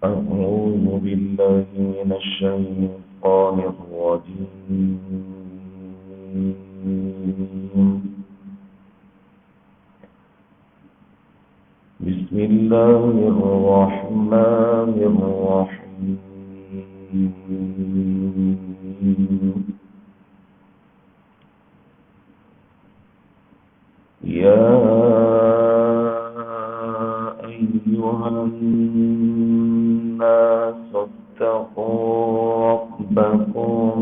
أعوذ بالله من الشيطان الرجيم. بسم الله الرحمن الرحيم. يا أيها الناس اتقوا ربكم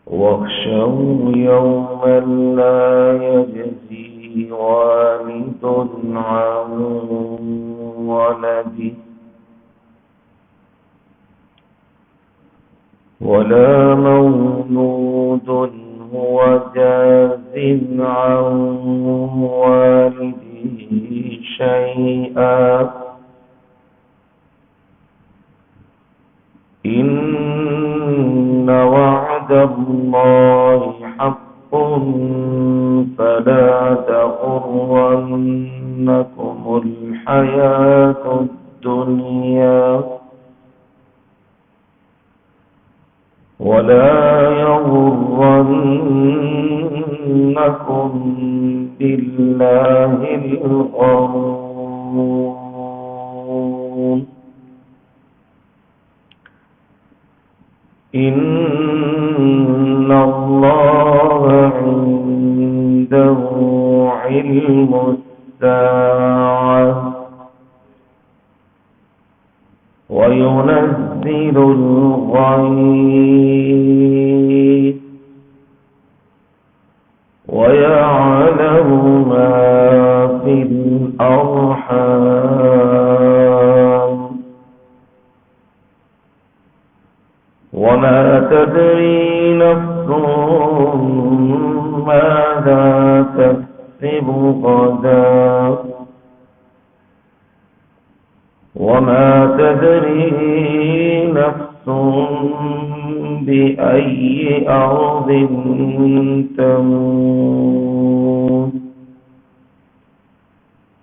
واخشوا يوما لا يجزي والد عن ولده ولا مولود هو جاز عن والده شيئا إن وعد الله حق فلا تغرنكم الحياة الدنيا ولا يغرنكم بالله الغرور إن الله عنده علم الساعة وينزل الغيث ويعلم ما في الأرحام وما تدري نفس ماذا تكسب غدا وما تدري نفس بأي أرض تموت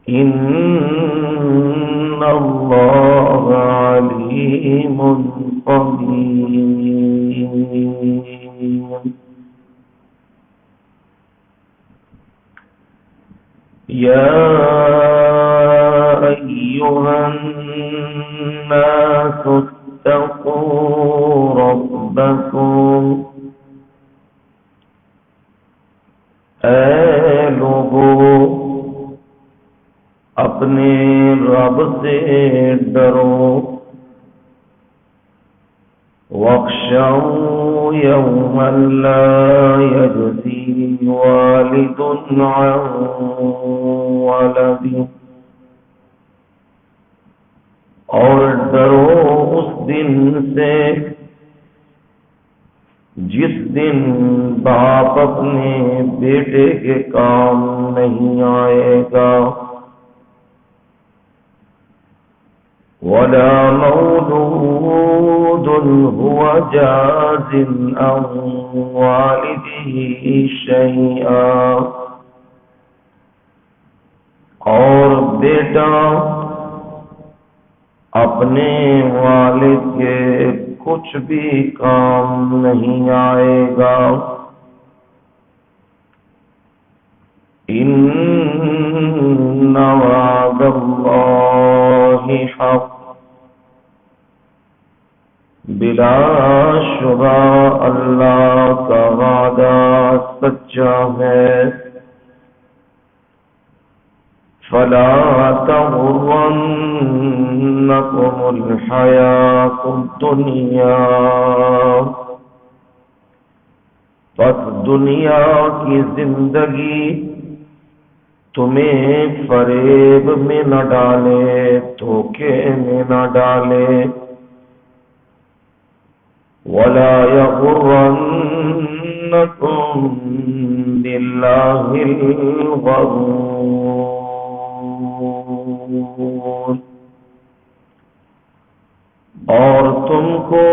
إن الله عليم خبير. يا أيها الناس اتقوا ربكم اے لوگو اپنے رب سے ڈرو واخشوا يوما لا يجزي والد عن ولده اور ڈرو اس دن سے جس دن باپ اپنے بیٹے کے کام نہیں آئے گا وَلَا مَوْلُودٌ هُوَ جَازٍ عَنْ وَالِدِهِ شَيْئًا اور بیٹا اپنے والد کے کچھ بھی کام نہیں آئے گا إِنَّ وَعْدَ اللَّهِ حَقٌّ بلا شبہ اللہ کا وعدہ سچا ہے فلا تغرنكم الحياة الدنيا پس دنیا کی زندگی تمہیں فریب میں نہ ڈالے دھوکے میں نہ ڈالے وَلَا يَغُرَّنَّكُمْ بِاللَّهِ الْغَرُورُ اور تم کو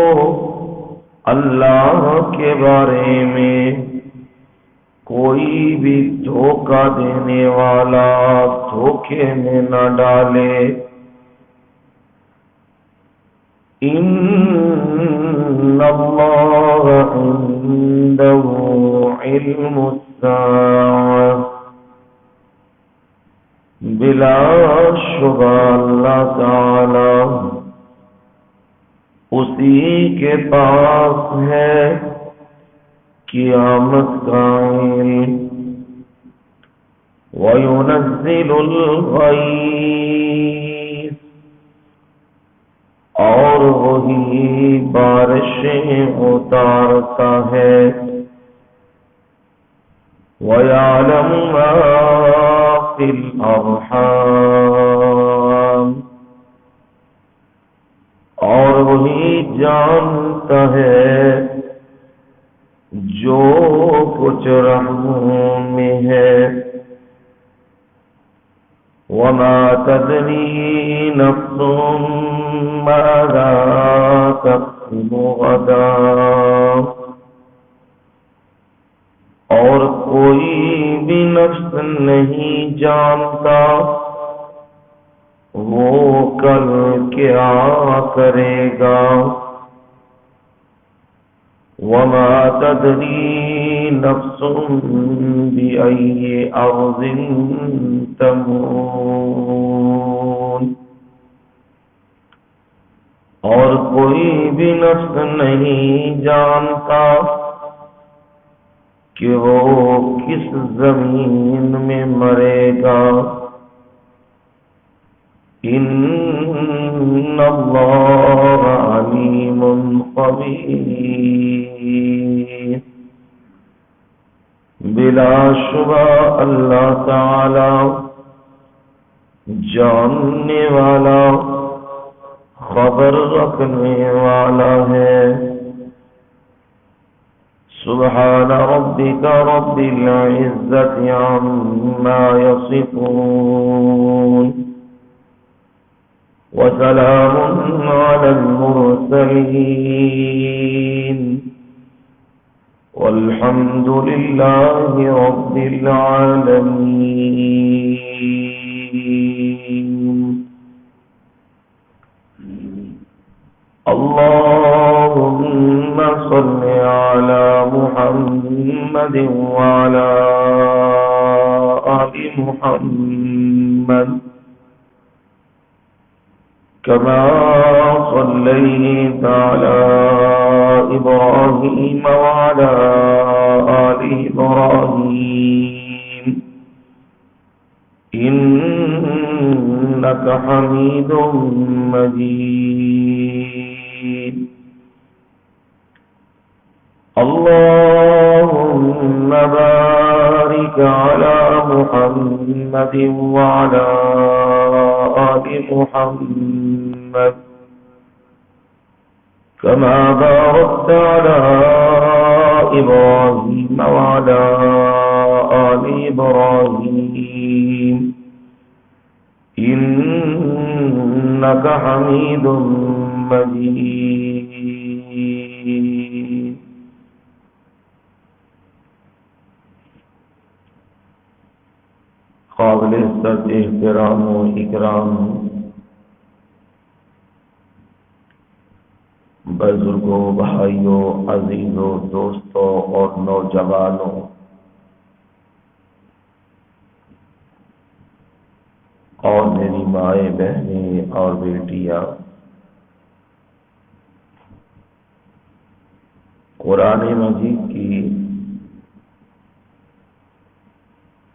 اللہ کے بارے میں کوئی بھی دھوکہ دینے والا دھوکے میں نہ ڈالے۔ ان اللہ عنده علم الساعة، بلا شبہ اللہ تعالی اسی کے پاس ہے قیامت کا علم۔ وَيُنَزِّلُ الْغَيْثَ، اور وہی بارشیں اتارتا ہے۔ وَيَعْلَمُ مَا فِي الْأَرْحَامِ، اور وہی جانتا ہے جو کچھ رحموں میں ہے۔ وَمَا تَدْرِي نَفْسٌ مَاذَا تَكْسِبُ غَدًا، اور کوئی بھی نفس نہیں جانتا وہ کل کیا کرے گا۔ وَمَا تَدْرِي نَفْسٌ بِأَيِّ أَرْضٍ تَمُوتُ، اور کوئی بھی نفس نہیں جانتا کہ وہ کس زمین میں مرے گا۔ ان اللہ علیم خبیر، بلا شبہ اللہ تعالی جاننے والا، خبر رکھنے والا ہے۔ سبحان ربک رب العزة عما يصفون، وسلام على المرسلين، والحمد لله رب العالمين۔ اللهم صل على محمد وعلى آل محمد، كما صليت على إبراهيم وعلى آل إبراهيم إنك حميد مجيد۔ اللهم بارك على محمد وعلى آل محمد، كما باركت على إبراهيم وعلى آل إبراهيم إنك حميد مجيد۔ قابل عزت احترام و اکرام بزرگوں، بھائیوں، عزیزوں، دوستوں اور نوجوانوں، اور میری مائیں، بہنیں اور بیٹیاں، قرآن مجید کی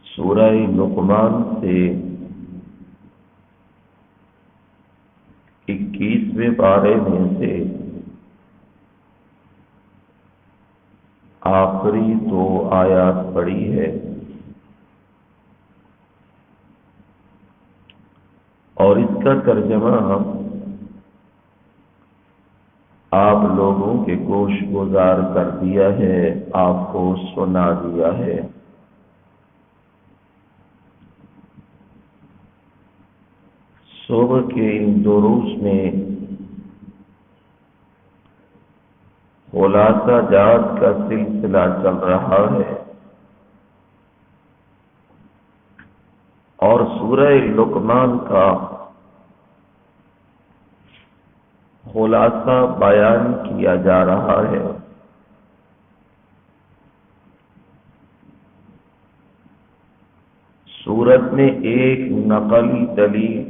سورہ لقمان سے 21ویں پارے میں سے آخری 2 آیات پڑھی ہے، اور اس کا ترجمہ آپ لوگوں کے گوش گزار کر دیا ہے، آپ کو سنا دیا ہے۔ صبح کے ان دروس میں خلاصہ جات کا سلسلہ چل رہا ہے۔ اور سورہ لقمان کا خلاصہ بیان کیا جا رہا ہے۔ سورت میں ایک نقلی دلیل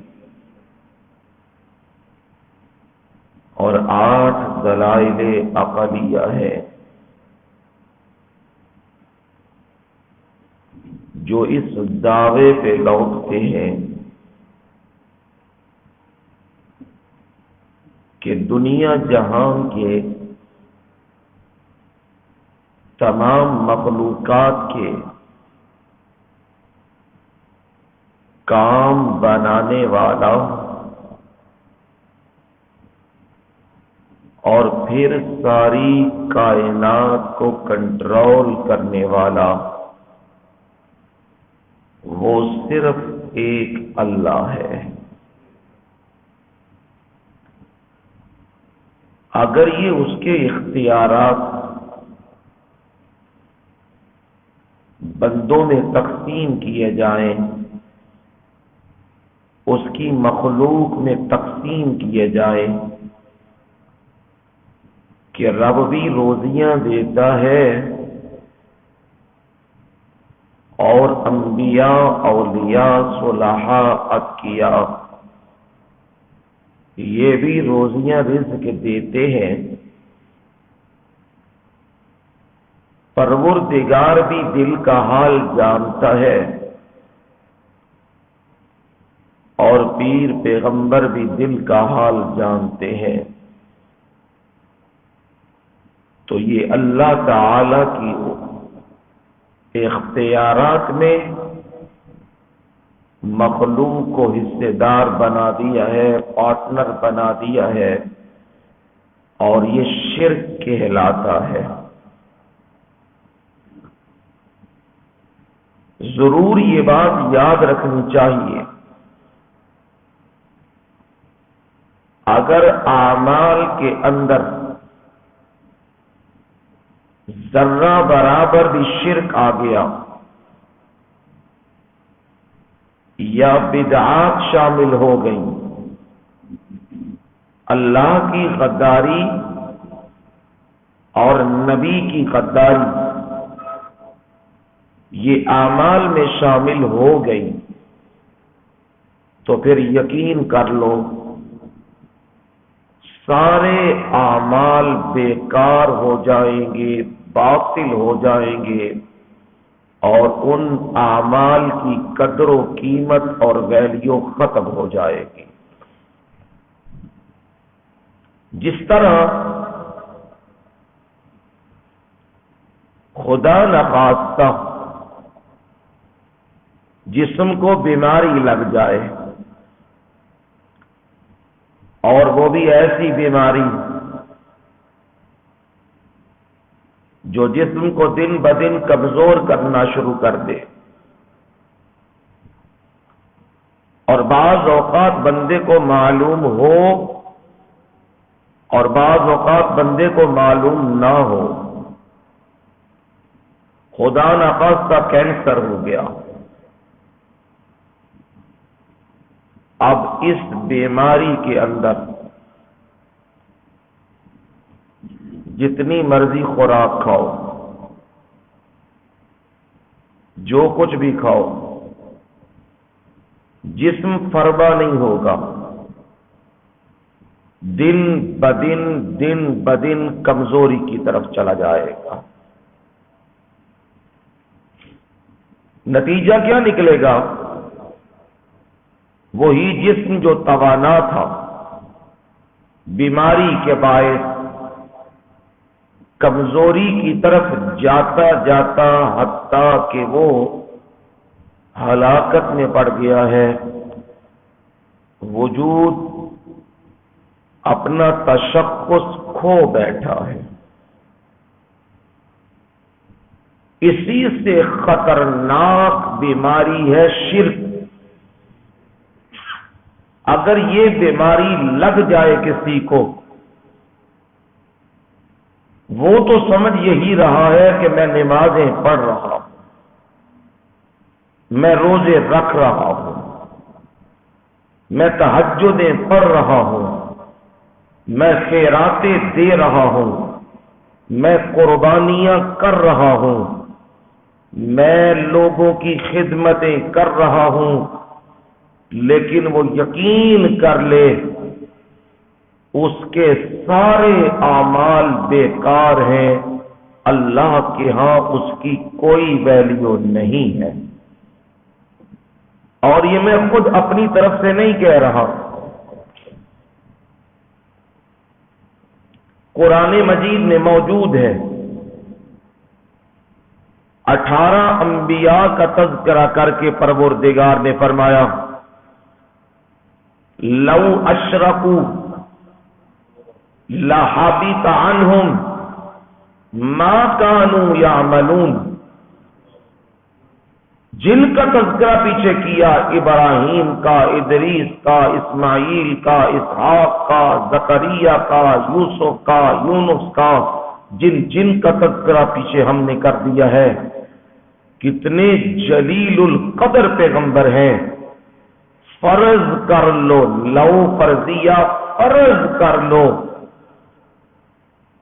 اور 8 دلائل عقلیہ ہے جو اس دعوے پہ لوٹتے ہیں کہ دنیا جہان کے تمام مخلوقات کے کام بنانے والا اور پھر ساری کائنات کو کنٹرول کرنے والا وہ صرف ایک اللہ ہے۔ اگر یہ اس کے اختیارات بندوں میں تقسیم کیے جائیں، اس کی مخلوق میں تقسیم کیے جائیں کہ رب بھی روزیاں دیتا ہے اور انبیاء، اولیاء، صلحاء، اتقیاء یہ بھی روزیاں رزق دیتے ہیں، پروردگار بھی دل کا حال جانتا ہے اور پیر پیغمبر بھی دل کا حال جانتے ہیں، تو یہ اللہ تعالی کی اختیارات میں مخلوق کو حصے دار بنا دیا ہے، پارٹنر بنا دیا ہے، اور یہ شرک کہلاتا ہے۔ ضرور یہ بات یاد رکھنی چاہیے، اگر اعمال کے اندر ذرہ برابر بھی شرک آ گیا یا بدعات شامل ہو گئی، اللہ کی غداری اور نبی کی غداری یہ اعمال میں شامل ہو گئی، تو پھر یقین کر لو سارے اعمال بیکار ہو جائیں گے، باطل ہو جائیں گے، اور ان اعمال کی قدر و قیمت اور ویلیو ختم ہو جائے گی۔ جس طرح خدا نخواستہ جسم کو بیماری لگ جائے، اور وہ بھی ایسی بیماری جو جسم کو دن بدن کمزور کرنا شروع کر دے، اور بعض اوقات بندے کو معلوم ہو اور بعض اوقات بندے کو معلوم نہ ہو، خدا نخواستہ کینسر ہو گیا، اب اس بیماری کے اندر جتنی مرضی خوراک کھاؤ، جو کچھ بھی کھاؤ، جسم فربا نہیں ہوگا، دن بدن کمزوری کی طرف چلا جائے گا۔ نتیجہ کیا نکلے گا؟ وہی جسم جو توانا تھا، بیماری کے باعث کمزوری کی طرف جاتا جاتا حتیٰ کہ وہ ہلاکت میں پڑ گیا ہے، وجود اپنا تشخص کھو بیٹھا ہے۔ اسی سے خطرناک بیماری ہے شرک۔ اگر یہ بیماری لگ جائے کسی کو، وہ تو سمجھ یہی رہا ہے کہ میں نمازیں پڑھ رہا ہوں، میں روزے رکھ رہا ہوں، میں تہجدیں پڑھ رہا ہوں، میں خیراتیں دے رہا ہوں، میں قربانیاں کر رہا ہوں، میں لوگوں کی خدمتیں کر رہا ہوں، لیکن وہ یقین کر لے اس کے سارے اعمال بیکار ہیں، اللہ کے ہاں اس کی کوئی ویلیو نہیں ہے۔ اور یہ میں خود اپنی طرف سے نہیں کہہ رہا، قرآن مجید میں موجود ہے۔ 18 انبیاء کا تذکرہ کر کے پروردگار نے فرمایا لو اشرکوا لحبط عنہم ما كانوا یعملون۔ جن کا تذکرہ پیچھے کیا، ابراہیم کا، ادریس کا، اسماعیل کا، اسحاق کا، زکریا کا، یوسف کا، یونس کا، جن کا تذکرہ پیچھے ہم نے کر دیا ہے، کتنے جلیل القدر پیغمبر ہیں۔ فرض کر لو، لو فرضیہ، فرض کر لو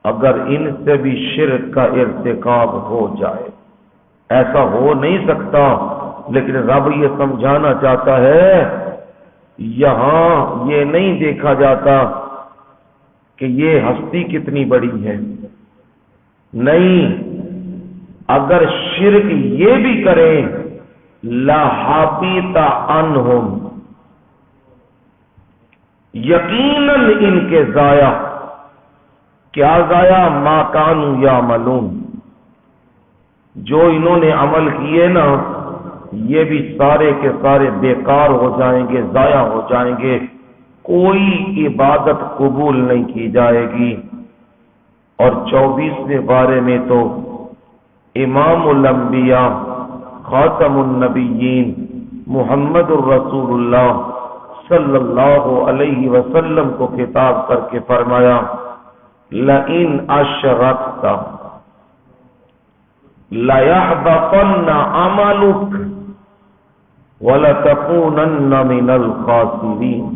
اگر ان سے بھی شرک کا ارتکاب ہو جائے، ایسا ہو نہیں سکتا، لیکن رب یہ سمجھانا چاہتا ہے، یہاں یہ نہیں دیکھا جاتا کہ یہ ہستی کتنی بڑی ہے، نہیں، اگر شرک یہ بھی کریں لَحَبِطَ عَنْهُمْ، یقیناً ان کے ضائع، کیا ضائع؟ مَا كَانُوا يَعْمَلُونَ، جو انہوں نے عمل کیے نا یہ بھی سارے کے سارے بیکار ہو جائیں گے، ضائع ہو جائیں گے، کوئی عبادت قبول نہیں کی جائے گی۔ اور 24ویں بارے میں تو امام الانبیاء خاتم النبیین محمد الرسول اللہ صلی اللہ علیہ وسلم کو خطاب کر کے فرمایا لئن اشرکت لَيَحْبَطَنَّ عَمَلُكَ وَلَتَكُونَنَّ مِنَ الْخَاسِرِينَ۔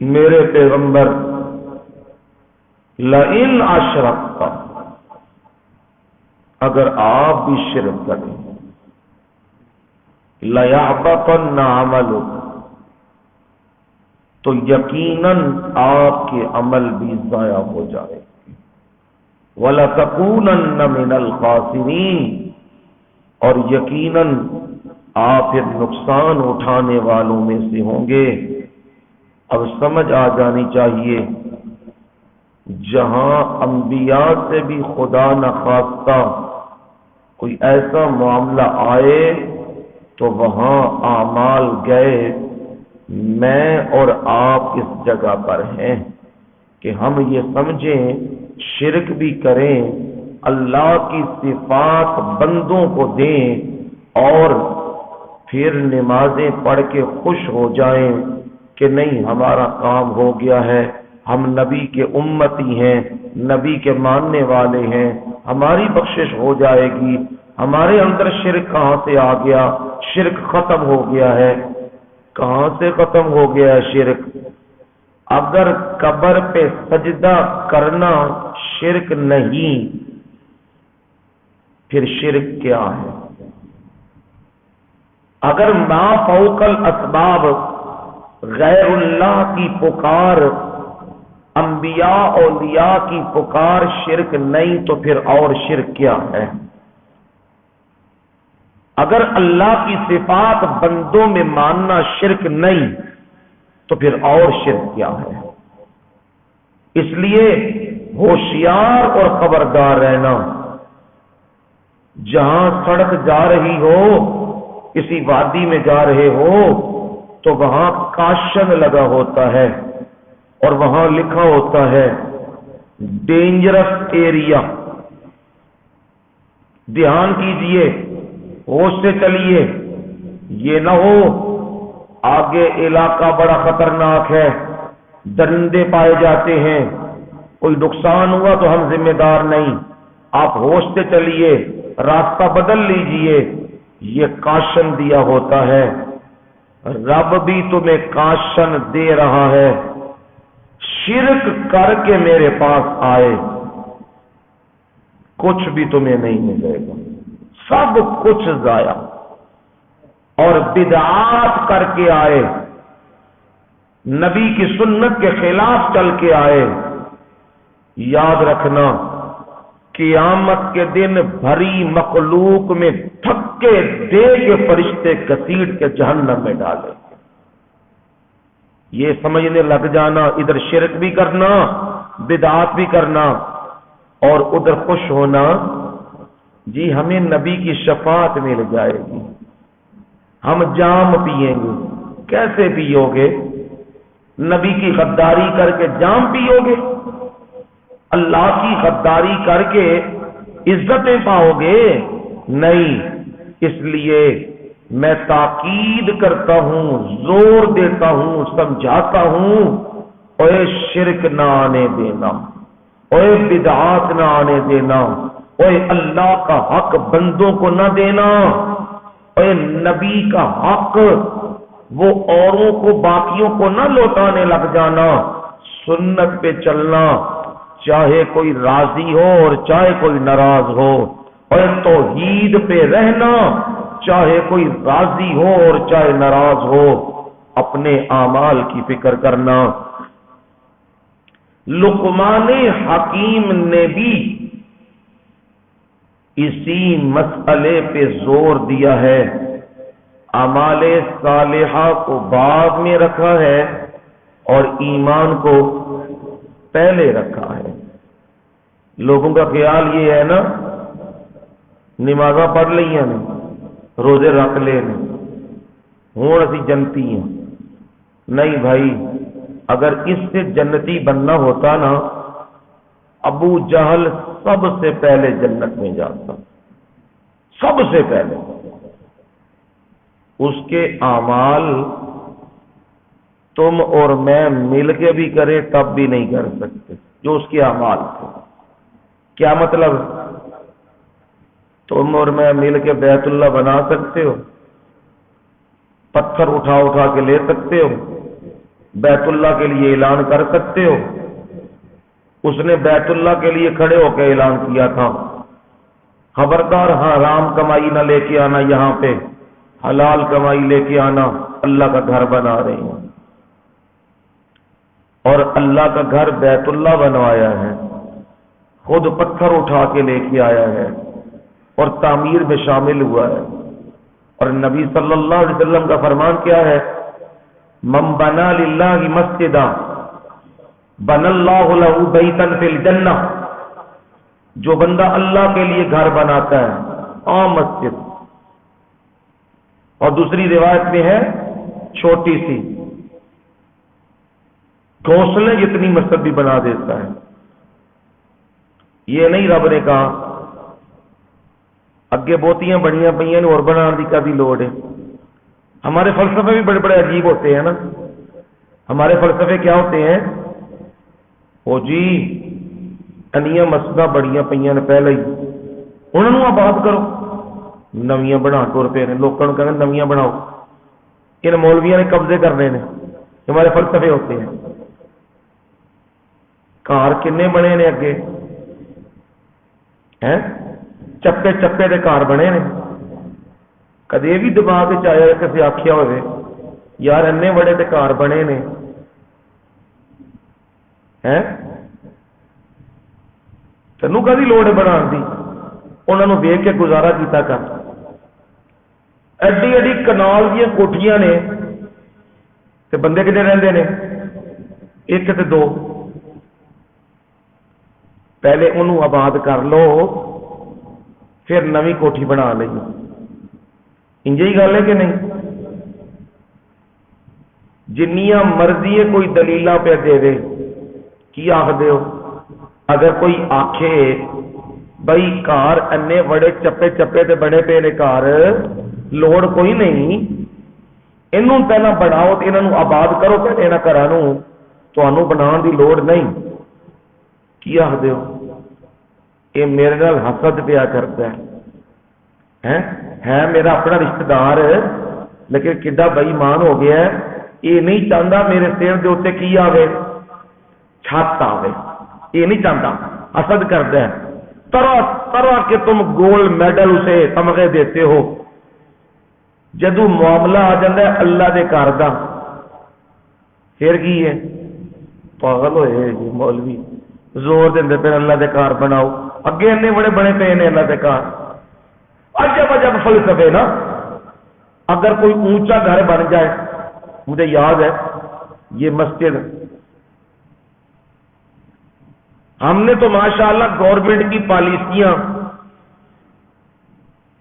میرے پیغمبر، لَئِنْ أَشْرَكْتَ، اگر آپ بھی شرک کریں، لَيَحْبَطَنَّ عَمَلُكَ، تو یقیناً آپ کے عمل بھی ضائع ہو جائے، وَلَتَكُونَنَّ مِنَ الْخَاسِرِينَ، اور یقیناً آپ پھر نقصان اٹھانے والوں میں سے ہوں گے۔ اب سمجھ آ جانی چاہیے، جہاں انبیاء سے بھی خدا نخواستہ کوئی ایسا معاملہ آئے تو وہاں اعمال گئے۔ میں اور آپ اس جگہ پر ہیں کہ ہم یہ سمجھیں شرک بھی کریں، اللہ کی صفات بندوں کو دیں اور پھر نمازیں پڑھ کے خوش ہو جائیں کہ نہیں ہمارا کام ہو گیا ہے، ہم نبی کے امتی ہیں، نبی کے ماننے والے ہیں، ہماری بخشش ہو جائے گی۔ ہمارے اندر شرک کہاں سے آ گیا؟ شرک ختم ہو گیا ہے۔ کہاں سے ختم ہو گیا ہے شرک؟ اگر قبر پہ سجدہ کرنا شرک نہیں، پھر شرک کیا ہے؟ اگر ما فوق الاسباب غیر اللہ کی پکار، انبیاء اولیاء کی پکار شرک نہیں تو پھر اور شرک کیا ہے؟ اگر اللہ کی صفات بندوں میں ماننا شرک نہیں تو پھر اور شرک کیا ہے؟ اس لیے ہوشیار اور خبردار رہنا۔ جہاں سڑک جا رہی ہو، کسی وادی میں جا رہے ہو تو وہاں کاشن لگا ہوتا ہے اور وہاں لکھا ہوتا ہے ڈینجرس ایریا۔ دھیان کیجئے، ہوش سے چلیے، یہ نہ ہو آگے علاقہ بڑا خطرناک ہے، درندے پائے جاتے ہیں، کوئی نقصان ہوا تو ہم ذمہ دار نہیں، آپ ہوش سے چلیے، راستہ بدل لیجئے۔ یہ کاشن دیا ہوتا ہے۔ رب بھی تمہیں کاشن دے رہا ہے، شرک کر کے میرے پاس آئے کچھ بھی تمہیں نہیں ملے گا، سب کچھ ضائع، اور بدعات کر کے آئے، نبی کی سنت کے خلاف چل کے آئے، یاد رکھنا قیامت کے دن بھری مخلوق میں دھکے دے کے فرشتے گھسیٹ کے جہنم میں ڈالیں گے۔ یہ سمجھنے لگ جانا ادھر شرک بھی کرنا، بدعات بھی کرنا، اور ادھر خوش ہونا جی ہمیں نبی کی شفاعت مل جائے گی، ہم جام پیئیں گے۔ کیسے پیو گے؟ نبی کی غداری کر کے جام پیو گے؟ اللہ کی غداری کر کے عزتیں پاؤ گے؟ نہیں۔ اس لیے میں تاکید کرتا ہوں، زور دیتا ہوں، سمجھاتا ہوں، اوے شرک نہ آنے دینا، اوے بدعات نہ آنے دینا، اوے اللہ کا حق بندوں کو نہ دینا، اوے نبی کا حق وہ اوروں کو باقیوں کو نہ لوٹانے لگ جانا، سنت پہ چلنا، چاہے کوئی راضی ہو اور چاہے کوئی ناراض ہو، اور توحید پہ رہنا، چاہے کوئی راضی ہو اور چاہے ناراض ہو، اپنے اعمال کی فکر کرنا۔ لقمان حکیم نے بھی اسی مسئلے پہ زور دیا ہے، اعمال صالحہ کو بعد میں رکھا ہے اور ایمان کو پہلے رکھا ہے۔ لوگوں کا خیال یہ ہے نا نمازاں پڑھ لیا نے، روزے رکھ لے نے، ہوں اسی جنتی ہیں۔ نہیں بھائی، اگر اس سے جنتی بننا ہوتا نا ابو جہل سب سے پہلے جنت میں جاتا، سب سے پہلے۔ اس کے اعمال تم اور میں مل کے بھی کریں تب بھی نہیں کر سکتے جو اس کے اعمال تھے۔ کیا مطلب؟ تم اور میں مل کے بیت اللہ بنا سکتے ہو، پتھر اٹھا اٹھا کے لے سکتے ہو، بیت اللہ کے لیے اعلان کر سکتے ہو؟ اس نے بیت اللہ کے لیے کھڑے ہو کے اعلان کیا تھا، خبردار حرام کمائی نہ لے کے آنا، یہاں پہ حلال کمائی لے کے آنا، اللہ کا گھر بنا رہے ہیں، اور اللہ کا گھر بیت اللہ بنوایا ہے، خود پتھر اٹھا کے لے کے آیا ہے اور تعمیر میں شامل ہوا ہے۔ اور نبی صلی اللہ علیہ وسلم کا فرمان کیا ہے؟ من بنا للہ مسجدا بن اللہ لہ بیتا فی الجنہ، جو بندہ اللہ کے لیے گھر بناتا ہے عام مسجد، اور دوسری روایت میں ہے چھوٹی سی گھونسلے جتنی مسجد بھی بنا دیتا ہے۔ یہ نہیں رب نے کہا اگے بوتیاں بڑیاں پہ اور بنانے کی کبھی لوڑ ہے۔ ہمارے فلسفے بھی بڑے بڑے عجیب ہوتے ہیں نا۔ ہمارے فلسفے کیا ہوتے ہیں؟ وہ جی انیاں مسجداں بڑیاں پہ پہلے ہی انہوں آباد کرو، نویاں بنا ٹور پے نے، لوگوں کو کہنا نویاں بناؤ، ان مولویاں نے قبضے کرنے نے۔ ہمارے فلسفے ہوتے ہیں۔ کار کنے بنے نے اگے ہیں، چپے چپے دے کار بنے نے۔ کدے بھی دماغ چاہے کسی آخیا ہوئے یار انے بڑے تے کار بنے نے ہیں، تینوں کدی لوڑ بنا دی؟ انہوں نے ویک کے گزارا کیتا کر۔ ایڈی ایڈی کنال دیا کوٹھیاں نے تے بندے کتنے رہندے نے؟ ایک تے دو۔ پہلے انہوں آباد کر لو پھر نویں کوٹھی بنا لئی۔ انجی گل ہے کہ نہیں؟ جنیاں مرضی کوئی دلیلاں پہ دے دے، کی آخ ہو؟ اگر کوئی آکھے بھائی کار انے بڑے چپے چپے تے بڑے پے نے کار، لوڑ کوئی نہیں، انہوں پہلا بناؤ تو انہوں آباد کرو پہلے نہ گھروں، تمہوں بناؤ دی لوڑ نہیں۔ کی آخ ہو؟ یہ میرے نال حسد پیا کرتا ہے میرا اپنا رشتہ دار لیکن کڈا بے ایمان ہو گیا ہے، یہ نہیں چاہتا میرے سر دے اوتے کی آوے، چھت آوے، یہ نہیں چاہتا، حسد کرتا ہے طرح طرح کے تم گولڈ میڈل اسے تمغے دیتے ہو، جدو معاملہ آ جاتا ہے اللہ دے گھر دا پھر کی ہے؟ پاگل ہوئے جی مولوی زور دے پھر اللہ دے گھر بناؤ، اگے انے بڑے بڑے پے نے اللہ دے گھر، عجب عجب فلسفے نا۔ اگر کوئی اونچا گھر بن جائے، مجھے یاد ہے یہ مسجد ہم نے تو ماشاءاللہ گورنمنٹ کی پالیسیاں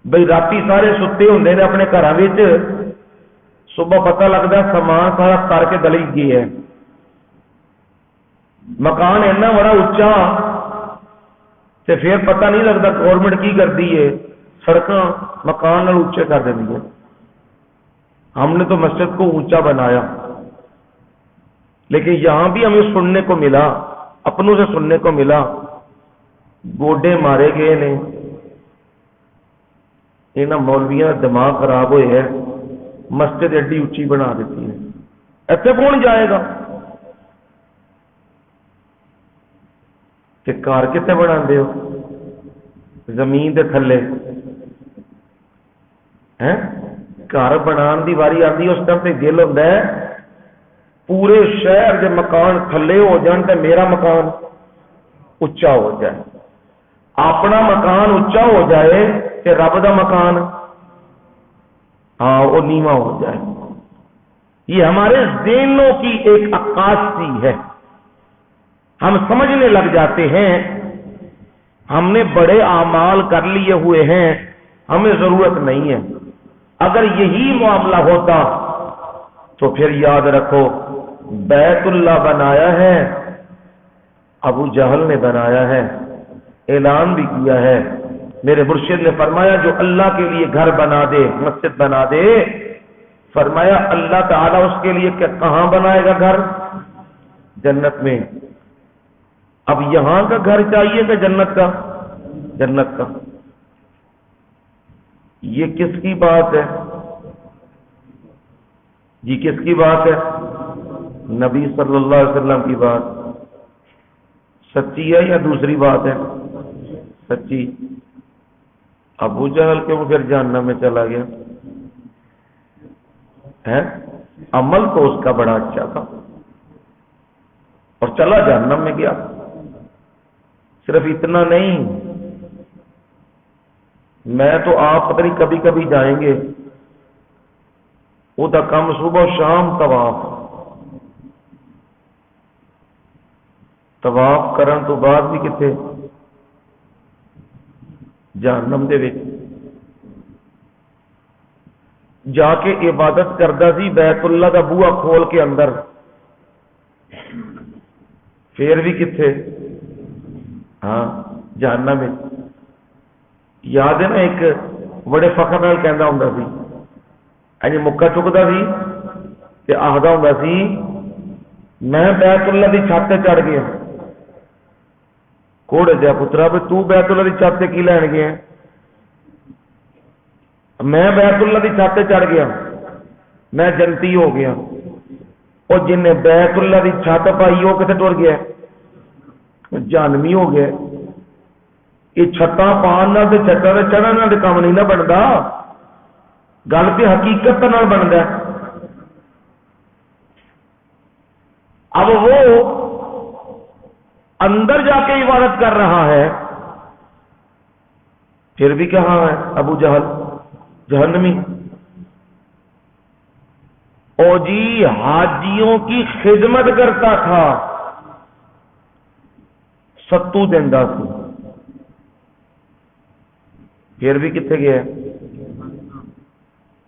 بھئی راتی سارے ستے ہوندے نے اپنے گھراں وچ، صبح پتہ لگتا ہے سامان سارا کر کے گلی گئی ہے، مکان اتنا بڑا اچا تے پھر پتہ نہیں لگتا گورنمنٹ کی کرتی ہے، سڑکاں مکان نال اونچے کر دینی ہے۔ ہم نے تو مسجد کو اونچا بنایا، لیکن یہاں بھی ہمیں سننے کو ملا، اپنوں سے سننے کو ملا، گوڈے مارے گئے نے، یہاں مولویاں دماغ خراب ہوئے ہے، مسجد ایڈی اچھی بنا دیتی ہے، ایتھے کون جائے گا؟ کہ گھر کتنے بنا دے ہو؟ زمین دے تھلے ہیں؟ گھر بنان دی واری آتی اس ٹائم تے دل ہوتا ہے پورے شہر دے مکان تھلے ہو جان تے میرا مکان اچا ہو جائے، اپنا مکان اچا ہو جائے تے رب دا مکان ہاں وہ نیواں ہو جائے۔ یہ ہمارے ذہنوں کی ایک عکاسی ہے، ہم سمجھنے لگ جاتے ہیں ہم نے بڑے اعمال کر لیے ہوئے ہیں، ہمیں ضرورت نہیں ہے۔ اگر یہی معاملہ ہوتا تو پھر یاد رکھو بیت اللہ بنایا ہے ابو جہل نے بنایا ہے، اعلان بھی کیا ہے، میرے مرشد نے فرمایا جو اللہ کے لیے گھر بنا دے، مسجد بنا دے، فرمایا اللہ تعالیٰ اس کے لیے کہاں بنائے گا گھر؟ جنت میں۔ اب یہاں کا گھر چاہیے کہ جنت کا؟ جنت کا۔ یہ کس کی بات ہے جی؟ کس کی بات ہے؟ نبی صلی اللہ علیہ وسلم کی بات۔ سچی ہے یا دوسری بات ہے؟ سچی۔ ابو جہل کیوں پھر جہنم میں چلا گیا ہے؟ عمل تو اس کا بڑا اچھا تھا اور چلا جہنم میں گیا۔ صرف اتنا نہیں، میں تو آپ پتہ نہیں کبھی کبھی جائیں گے، وہ دا کام صبح شام طواف کرن تو بعد بھی کتنے؟ جہنم دے وچ جا کے عبادت کردا سی بیت اللہ دا بوہا کھول کے اندر، پھر بھی کتنے؟ ہاں جہنم میں۔ یاد ہے نا ایک بڑے فخر نال کہندا ہوندا سی، اج مکہ چکدا سی تے آخدا ہوندا سی میں بیت اللہ دی چھت تے چڑھ گیا۔ کوڑے دیا پترا بھی تو بیت اللہ دی چھت تے کی لین گیا؟ میں بیت اللہ دی چھت تے چڑھ گیا، میں جنتی ہو گیا۔ اور جن نے بیت اللہ دی چھت پائی وہ کتے ٹر گیا؟ جہنمی ہو گیا۔ یہ چھتاں پان نال تے چھتاں تے چڑھن نال کام نہیں نہ بنتا، گل تے حقیقت نال بنتا ہے۔ اب وہ اندر جا کے عبادت کر رہا ہے، پھر بھی کہاں ہے ابو جہل؟ جہنمی۔ او جی حاجیوں کی خدمت کرتا تھا، ستو دیندا سی، پھر بھی کتنے گیا؟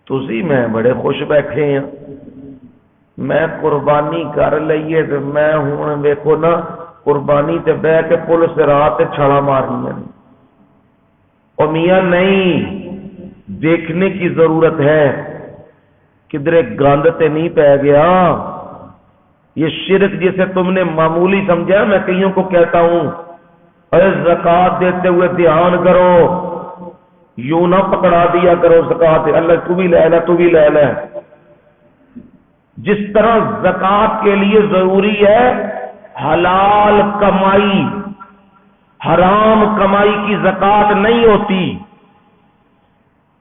تسی میں بڑے خوش بیٹھے ہیں، میں قربانی کر لئیے تو میں ہوں ویکھو نا قربانی تے بہ کے پل صراط تے چھڑا مارنی ہے۔ اور میاں نہیں، دیکھنے کی ضرورت ہے کدھر گند تے نہیں پہ گیا۔ یہ شرک جسے تم نے معمولی سمجھا، میں کئیوں کو کہتا ہوں ارے زکوٰۃ دیتے ہوئے دھیان کرو، یوں نہ پکڑا دیا کرو زکات، اللہ تو بھی لے لے تو بھی لے لے۔ جس طرح زکات کے لیے ضروری ہے حلال کمائی، حرام کمائی کی زکات نہیں ہوتی،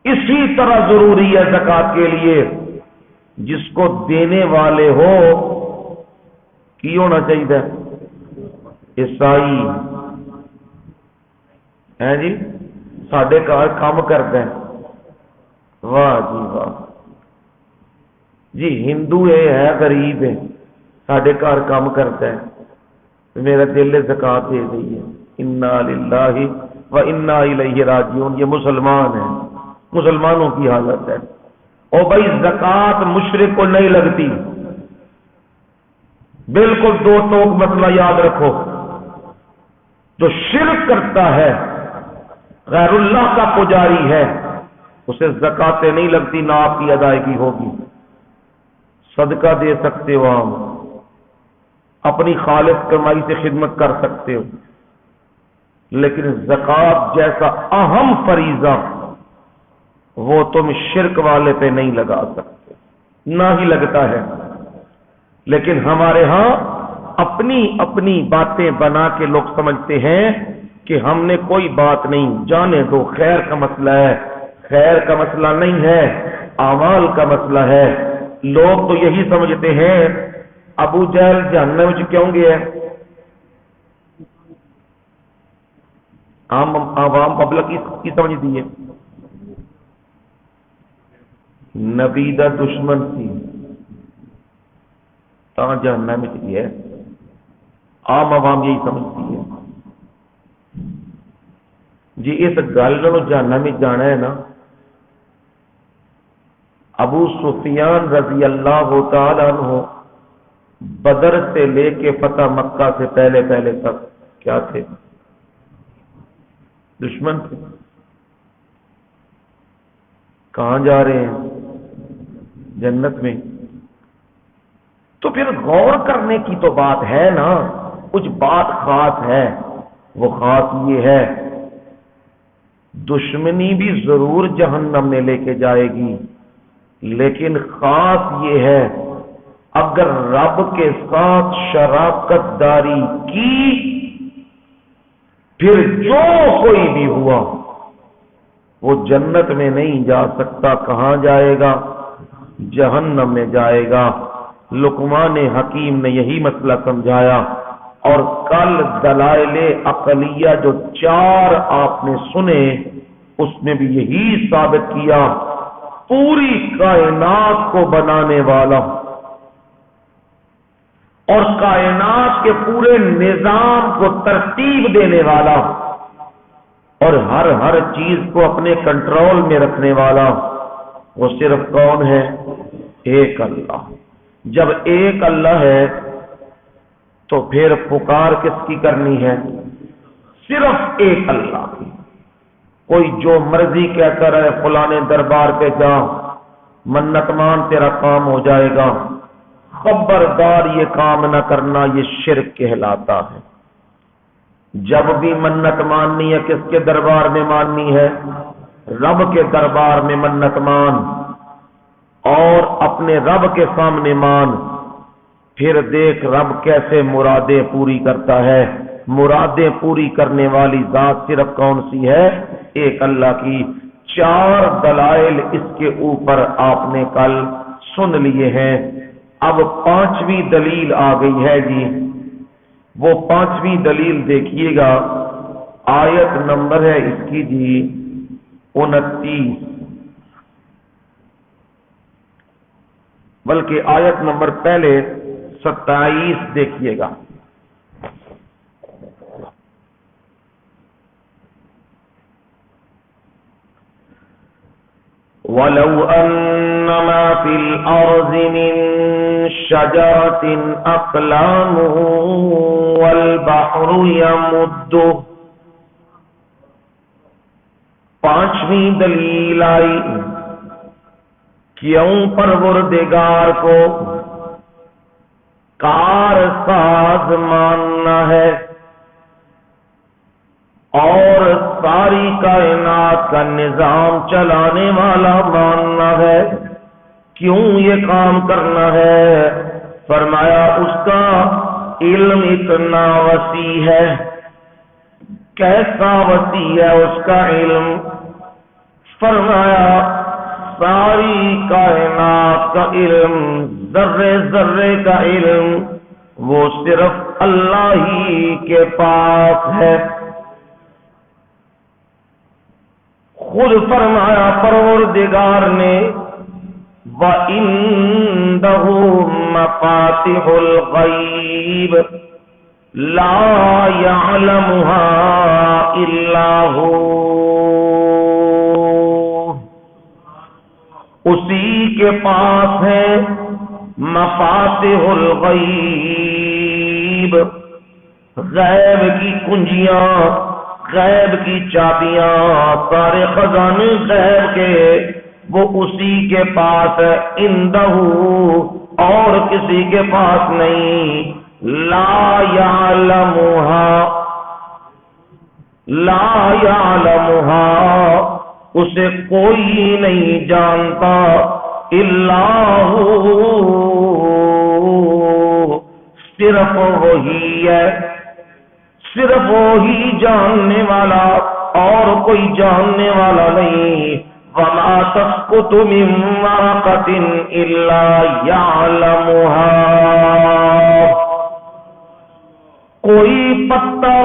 اسی طرح ضروری ہے زکات کے لیے جس کو دینے والے ہو کی ہونا چاہیے، عیسائی ہیں جی، ساڈے گھر کام کرتے ہیں، واہ جی واہ جی، ہندو ہے غریب ہے ساڈے گھر کام کرتا ہے، میرا دل زکات دے گئی ہے، انا للہ و انا الیہ راجعون، یہ مسلمان ہیں، مسلمانوں کی حالت ہے۔ او بھائی زکات مشرک کو نہیں لگتی، بالکل دو ٹوک مسئلہ یاد رکھو، جو شرک کرتا ہے غیر اللہ کا پجاری ہے اسے زکاتیں نہیں لگتی، نہ آپ کی ادائیگی ہوگی۔ صدقہ دے سکتے ہو، آپ اپنی خالص کمائی سے خدمت کر سکتے ہو، لیکن زکات جیسا اہم فریضہ وہ تم شرک والے پہ نہیں لگا سکتے، نہ ہی لگتا ہے۔ لیکن ہمارے ہاں اپنی اپنی باتیں بنا کے لوگ سمجھتے ہیں کہ ہم نے کوئی بات نہیں، جانے دو، خیر کا مسئلہ ہے، خیر کا مسئلہ نہیں ہے، اعمال کا مسئلہ ہے۔ لوگ تو یہی سمجھتے ہیں ابو جہل جہنم میں کیوں گیا؟ عوام پبلک کی سمجھتی ہے نبی دا دشمن سی تا جہنم میں گیا، عام عوام یہی سمجھتی ہے جی۔ اس گل کو جہنم میں جانا ہے نا، ابو سفیان رضی اللہ تعالیٰ عنہ بدر سے لے کے فتح مکہ سے پہلے پہلے تک کیا تھے؟ دشمن تھے۔ کہاں جا رہے ہیں؟ جنت میں۔ تو پھر غور کرنے کی تو بات ہے نا، کچھ بات خاص ہے، وہ خاص یہ ہے دشمنی بھی ضرور جہنم میں لے کے جائے گی، لیکن خاص یہ ہے اگر رب کے ساتھ شراکت داری کی پھر جو کوئی بھی ہوا وہ جنت میں نہیں جا سکتا، کہاں جائے گا؟ جہنم میں جائے گا۔ لقمان حکیم نے یہی مسئلہ سمجھایا، اور کل دلائل عقلیہ جو 4 آپ نے سنے اس نے بھی یہی ثابت کیا، پوری کائنات کو بنانے والا اور کائنات کے پورے نظام کو ترتیب دینے والا اور ہر چیز کو اپنے کنٹرول میں رکھنے والا وہ صرف کون ہے؟ ایک اللہ۔ جب ایک اللہ ہے تو پھر پکار کس کی کرنی ہے؟ صرف ایک اللہ کی۔ کوئی جو مرضی کہتا رہے فلانے دربار پہ جا، منت مان تیرا کام ہو جائے گا، خبردار یہ کام نہ کرنا، یہ شرک کہلاتا ہے۔ جب بھی منت ماننی ہے کس کے دربار میں ماننی ہے؟ رب کے دربار میں منت مان، اور اپنے رب کے سامنے مان، پھر دیکھ رب کیسے مرادیں پوری کرتا ہے۔ مرادیں پوری کرنے والی ذات صرف کون سی ہے؟ ایک اللہ کی۔ 4 دلائل اس کے اوپر آپ نے کل سن لیے ہیں۔ اب 5ویں دلیل آ گئی ہے جی، وہ 5ویں دلیل دیکھیے گا، آیت نمبر ہے اس کی جی 29، بلکہ آیت نمبر پہلے 27 دیکھیے گا۔ وَلَوْ أَنَّ مَا فِي الْأَرْضِ مِن شَجَرَةٍ أَقْلَامٌ وَالْبَحْرُ يَمُدُّهُ۔ 5ویں دلیل آئی، کیوں پروردگار کو کار ساز ماننا ہے؟ اور ساری کائنات کا نظام چلانے والا ماننا ہے، کیوں یہ کام کرنا ہے؟ فرمایا اس کا علم اتنا وسیع ہے۔ کیسا وسیع ہے اس کا علم؟ فرمایا ساری کائنات کا علم، ذرے ذرے کا علم، وہ صرف اللہ ہی کے پاس ہے۔ خود فرمایا پروردگار نے وَإِنَّهُ مَفَاتِحُ الْغَيْبِ لَا يَعْلَمُهَا إِلَّا هُوَ، اسی کے پاس ہے مفاتح الغیب، غیب کی کنجیاں، غیب کی چابیاں، سارے خزانے غیب کے وہ اسی کے پاس ہے۔ اندہ اور کسی کے پاس نہیں۔ لا یعلمها اسے کوئی نہیں جانتا، الا ہو صرف وہی ہے، صرف وہی جاننے والا، اور کوئی جاننے والا نہیں۔ وما تسقط من ورقة إلا يعلمها، کوئی پتا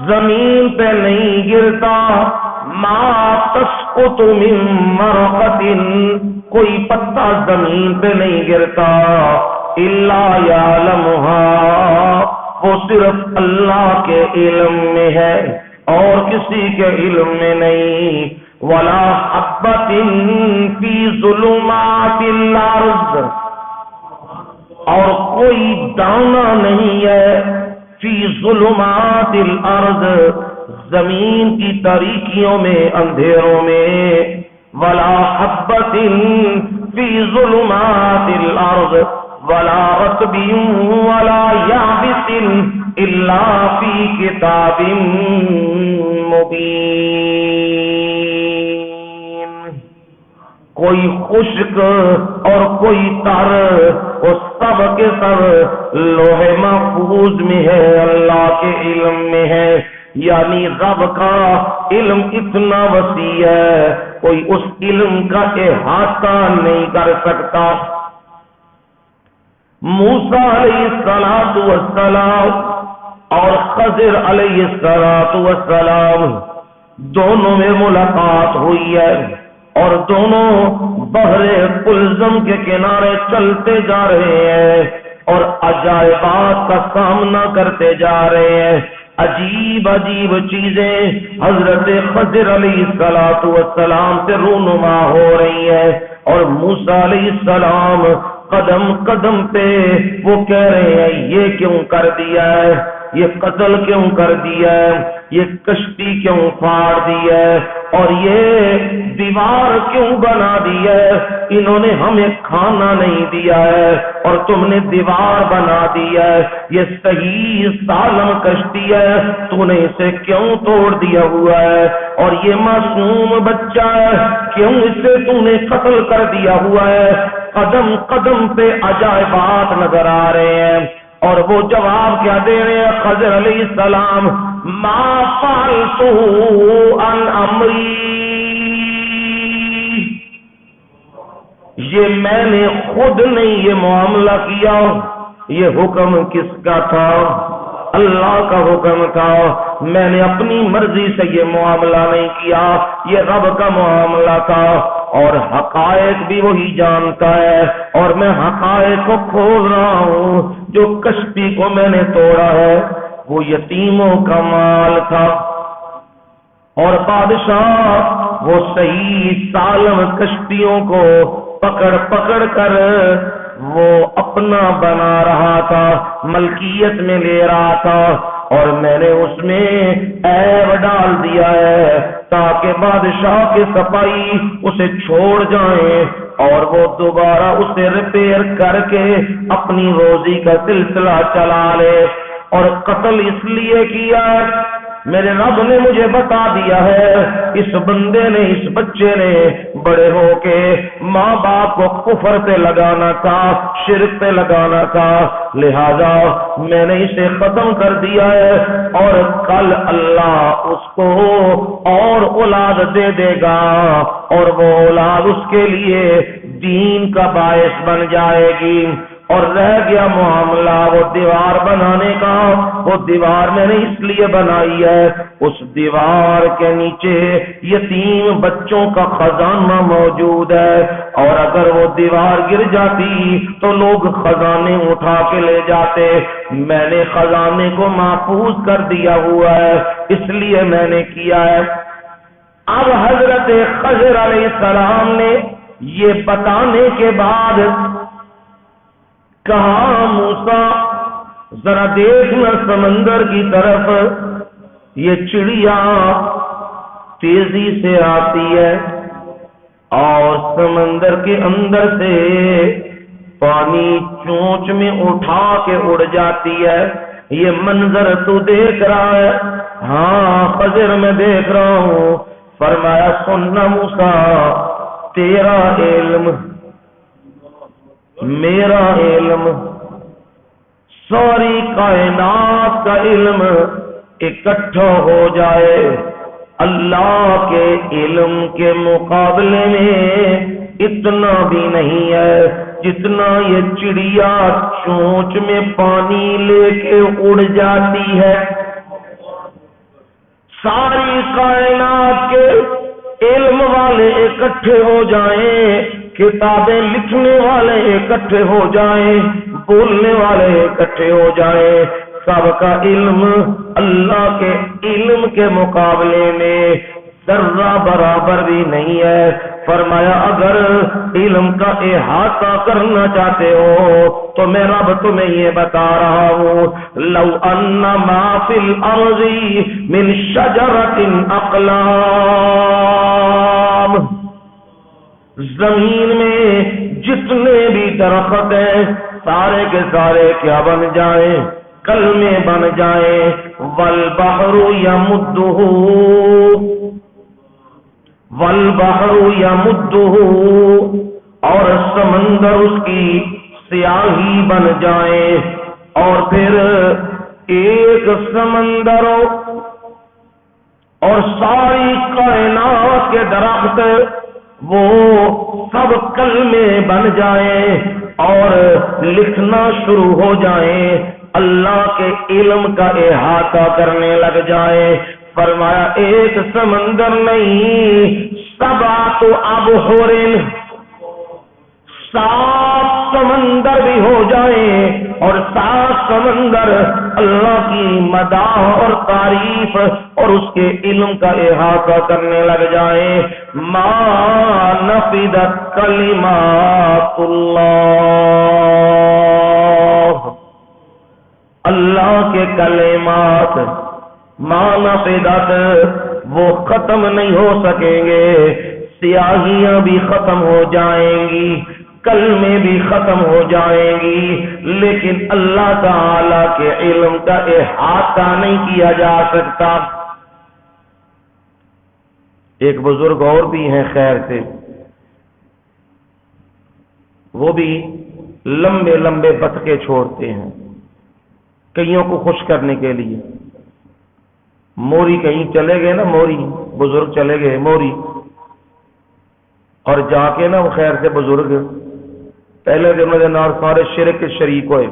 زمین پہ نہیں گرتا۔ ما تسقط من ورقة، کوئی پتا زمین پہ نہیں گرتا، الا يعلمها، وہ صرف اللہ کے علم میں ہے اور کسی کے علم میں نہیں۔ ولا حبۃ فی ظلمات الارض، اور کوئی دانہ نہیں ہے فی ظلمات الارض، زمین کی تاریکیوں میں، اندھیروں میں۔ ولا حبۃ فی ظلمات الارض ولا رطب ولا یابس الا فی کتاب مبین، کوئی خشک اور کوئی تر، وہ سب کے سب لوح محفوظ میں ہے، اللہ کے علم میں ہے۔ یعنی رب کا علم اتنا وسیع ہے، کوئی اس علم کا احاطہ نہیں کر سکتا۔ موسیٰ علیہ السلام اور خضر علیہ السلام دونوں میں ملاقات ہوئی ہے، اور دونوں بحر قلزم کے کنارے چلتے جا رہے ہیں اور عجائبات کا سامنا کرتے جا رہے ہیں۔ عجیب عجیب چیزیں حضرت خضر علیہ السلام سے رونما ہو رہی ہیں، اور موسیٰ علیہ السلام قدم قدم پہ وہ کہہ رہے ہیں یہ کیوں کر دیا ہے، یہ قتل کیوں کر دیا ہے، یہ کشتی کیوں پھاڑ دی ہے، اور یہ دیوار کیوں بنا دی ہے؟ انہوں نے ہمیں کھانا نہیں دیا ہے اور تم نے دیوار بنا دی ہے، یہ صحیح سالم کشتی ہے، تو نے اسے کیوں توڑ دیا ہوا ہے، اور یہ معصوم بچہ ہے، کیوں اسے تو نے قتل کر دیا ہوا ہے؟ قدم قدم پہ عجائبات نظر آ رہے ہیں، اور وہ جواب کیا دے رہے ہیں خضر علیہ السلام؟ ما فعلتہ عن امری، یہ میں نے خود نہیں یہ معاملہ کیا، یہ حکم کس کا تھا؟ اللہ کا حکم تھا، میں نے اپنی مرضی سے یہ معاملہ نہیں کیا، یہ رب کا معاملہ تھا، اور حقائق بھی وہی جانتا ہے، اور میں حقائق کو کھول رہا ہوں۔ جو کشتی کو میں نے توڑا ہے وہ یتیموں کا مال تھا، اور بادشاہ وہ صحیح سالم کشتیوں کو پکڑ پکڑ کر وہ اپنا بنا رہا تھا، ملکیت میں لے رہا تھا، اور میں نے اس میں عیب ڈال دیا ہے تاکہ بادشاہ کے سپاہی اسے چھوڑ جائیں اور وہ دوبارہ اسے ریپیئر کر کے اپنی روزی کا سلسلہ چلا لے۔ اور قتل اس لیے کیا میرے رب نے مجھے بتا دیا ہے اس بندے نے، اس بچے نے بڑے ہو کے ماں باپ کو کفر پہ لگانا تھا، شرک پہ لگانا تھا، لہذا میں نے اسے ختم کر دیا ہے، اور کل اللہ اس کو اور اولاد دے دے گا، اور وہ اولاد اس کے لیے دین کا باعث بن جائے گی۔ اور رہ گیا معاملہ وہ دیوار بنانے کا، وہ دیوار میں نے اس لیے بنائی ہے، اس دیوار کے نیچے یتیم بچوں کا خزانہ موجود ہے، اور اگر وہ دیوار گر جاتی تو لوگ خزانے اٹھا کے لے جاتے، میں نے خزانے کو محفوظ کر دیا ہوا ہے، اس لیے میں نے کیا ہے۔ اب حضرت خضر علیہ السلام نے یہ بتانے کے بعد کہا موسیٰ ذرا دیکھنا سمندر کی طرف، یہ چڑیا تیزی سے آتی ہے اور سمندر کے اندر سے پانی چونچ میں اٹھا کے اڑ جاتی ہے، یہ منظر تو دیکھ رہا ہے؟ ہاں خضر میں دیکھ رہا ہوں۔ فرمایا سننا موسیٰ، تیرا علم میرا علم ساری کائنات کا علم اکٹھا ہو جائے، اللہ کے علم کے مقابلے میں اتنا بھی نہیں ہے جتنا یہ چڑیا چونچ میں پانی لے کے اڑ جاتی ہے۔ ساری کائنات کے علم والے اکٹھے ہو جائیں، کتابیں لکھنے والے اکٹھے ہو جائیں، بولنے والے اکٹھے ہو جائیں، سب کا علم اللہ کے علم کے مقابلے میں ذرہ برابر بھی نہیں ہے۔ فرمایا اگر علم کا احاطہ کرنا چاہتے ہو تو میں رب تمہیں یہ بتا رہا ہوں، لو ان ما فی الارض من شجرۃ اقلام، زمین میں جتنے بھی درخت ہیں سارے کے سارے کیا بن جائیں؟ کلمے بن جائیں۔ والبحر یمدہ، والبحر یمدہ، اور سمندر اس کی سیاہی بن جائیں، اور پھر ایک سمندر اور ساری کائنات کے درخت وہ سب کلمے بن جائیں اور لکھنا شروع ہو جائیں، اللہ کے علم کا احاطہ کرنے لگ جائے۔ فرمایا ایک سمندر نہیں، سبعۃ ابحر، 7 سمندر بھی ہو جائیں، اور 7 سمندر اللہ کی مداح اور تعریف اور اس کے علم کا احاطہ کرنے لگ جائیں، ما نفدت کلمات اللہ، اللہ کے کلمات ما نفدت، وہ ختم نہیں ہو سکیں گے، سیاہیاں بھی ختم ہو جائیں گی، کلمے بھی ختم ہو جائیں گی، لیکن اللہ تعالی کے علم کا احاطہ نہیں کیا جا سکتا۔ ایک بزرگ اور بھی ہیں خیر سے، وہ بھی لمبے لمبے بطخے چھوڑتے ہیں کئیوں کو خوش کرنے کے لیے۔ موری کہیں چلے گئے نا، موری بزرگ چلے گئے موری، اور جا کے نا وہ خیر سے بزرگ پہلے دنوں کے نال سارے شرک کے شریک ہوئے،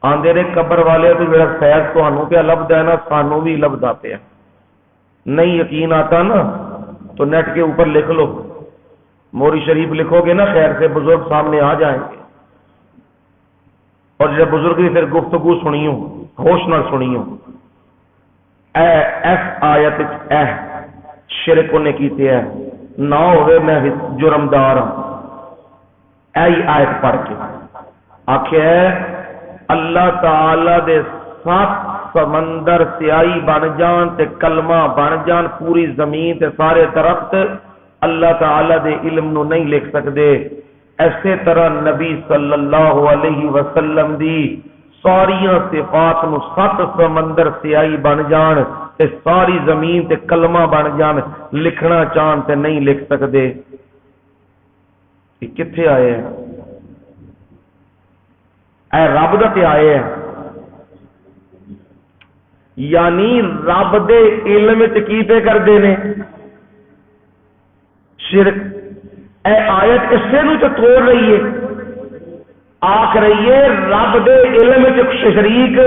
آندے نے قبر والے تو میرا فیض تہانوں پہ لبدا ہے نا، سانوں بھی لبدا پیا۔ نہیں یقین آتا نا تو نیٹ کے اوپر لکھ لو، موری شریف لکھو گے نا، خیر سے بزرگ سامنے آ جائیں گے۔ اور جب بزرگ بھی پھر گفتگو سنیوں، ہوش نہ سنیوں، اے ایس آیت اے شرک نے کیتے ہے نہ ہوئے میں جرمدار ہوں، اے آیت پڑھ کے آخیا اللہ تعالی دے 7 سمندر سیاہی بن جان تے کلمہ بن جان، پوری زمین تے سارے درخت اللہ تعالی دے علم نو نہیں لکھ سکتے۔ ایسے طرح نبی صلی اللہ علیہ وسلم دی ساریاں صفات نو 7 سمندر سیاہی بن جان تے ساری زمین تے کلمہ بن جان، لکھنا چاہن تے نہیں لکھ سکتے. یہ کتھے آئے ہیں؟ اے رب دا تے آئے ہیں. یعنی رب دے علم وچ کی پہ کردے نے؟ شرک. اے آیت اسے نو تے توڑ رہی ہے، آکھ رہی ہے رب دے علم وچ شریک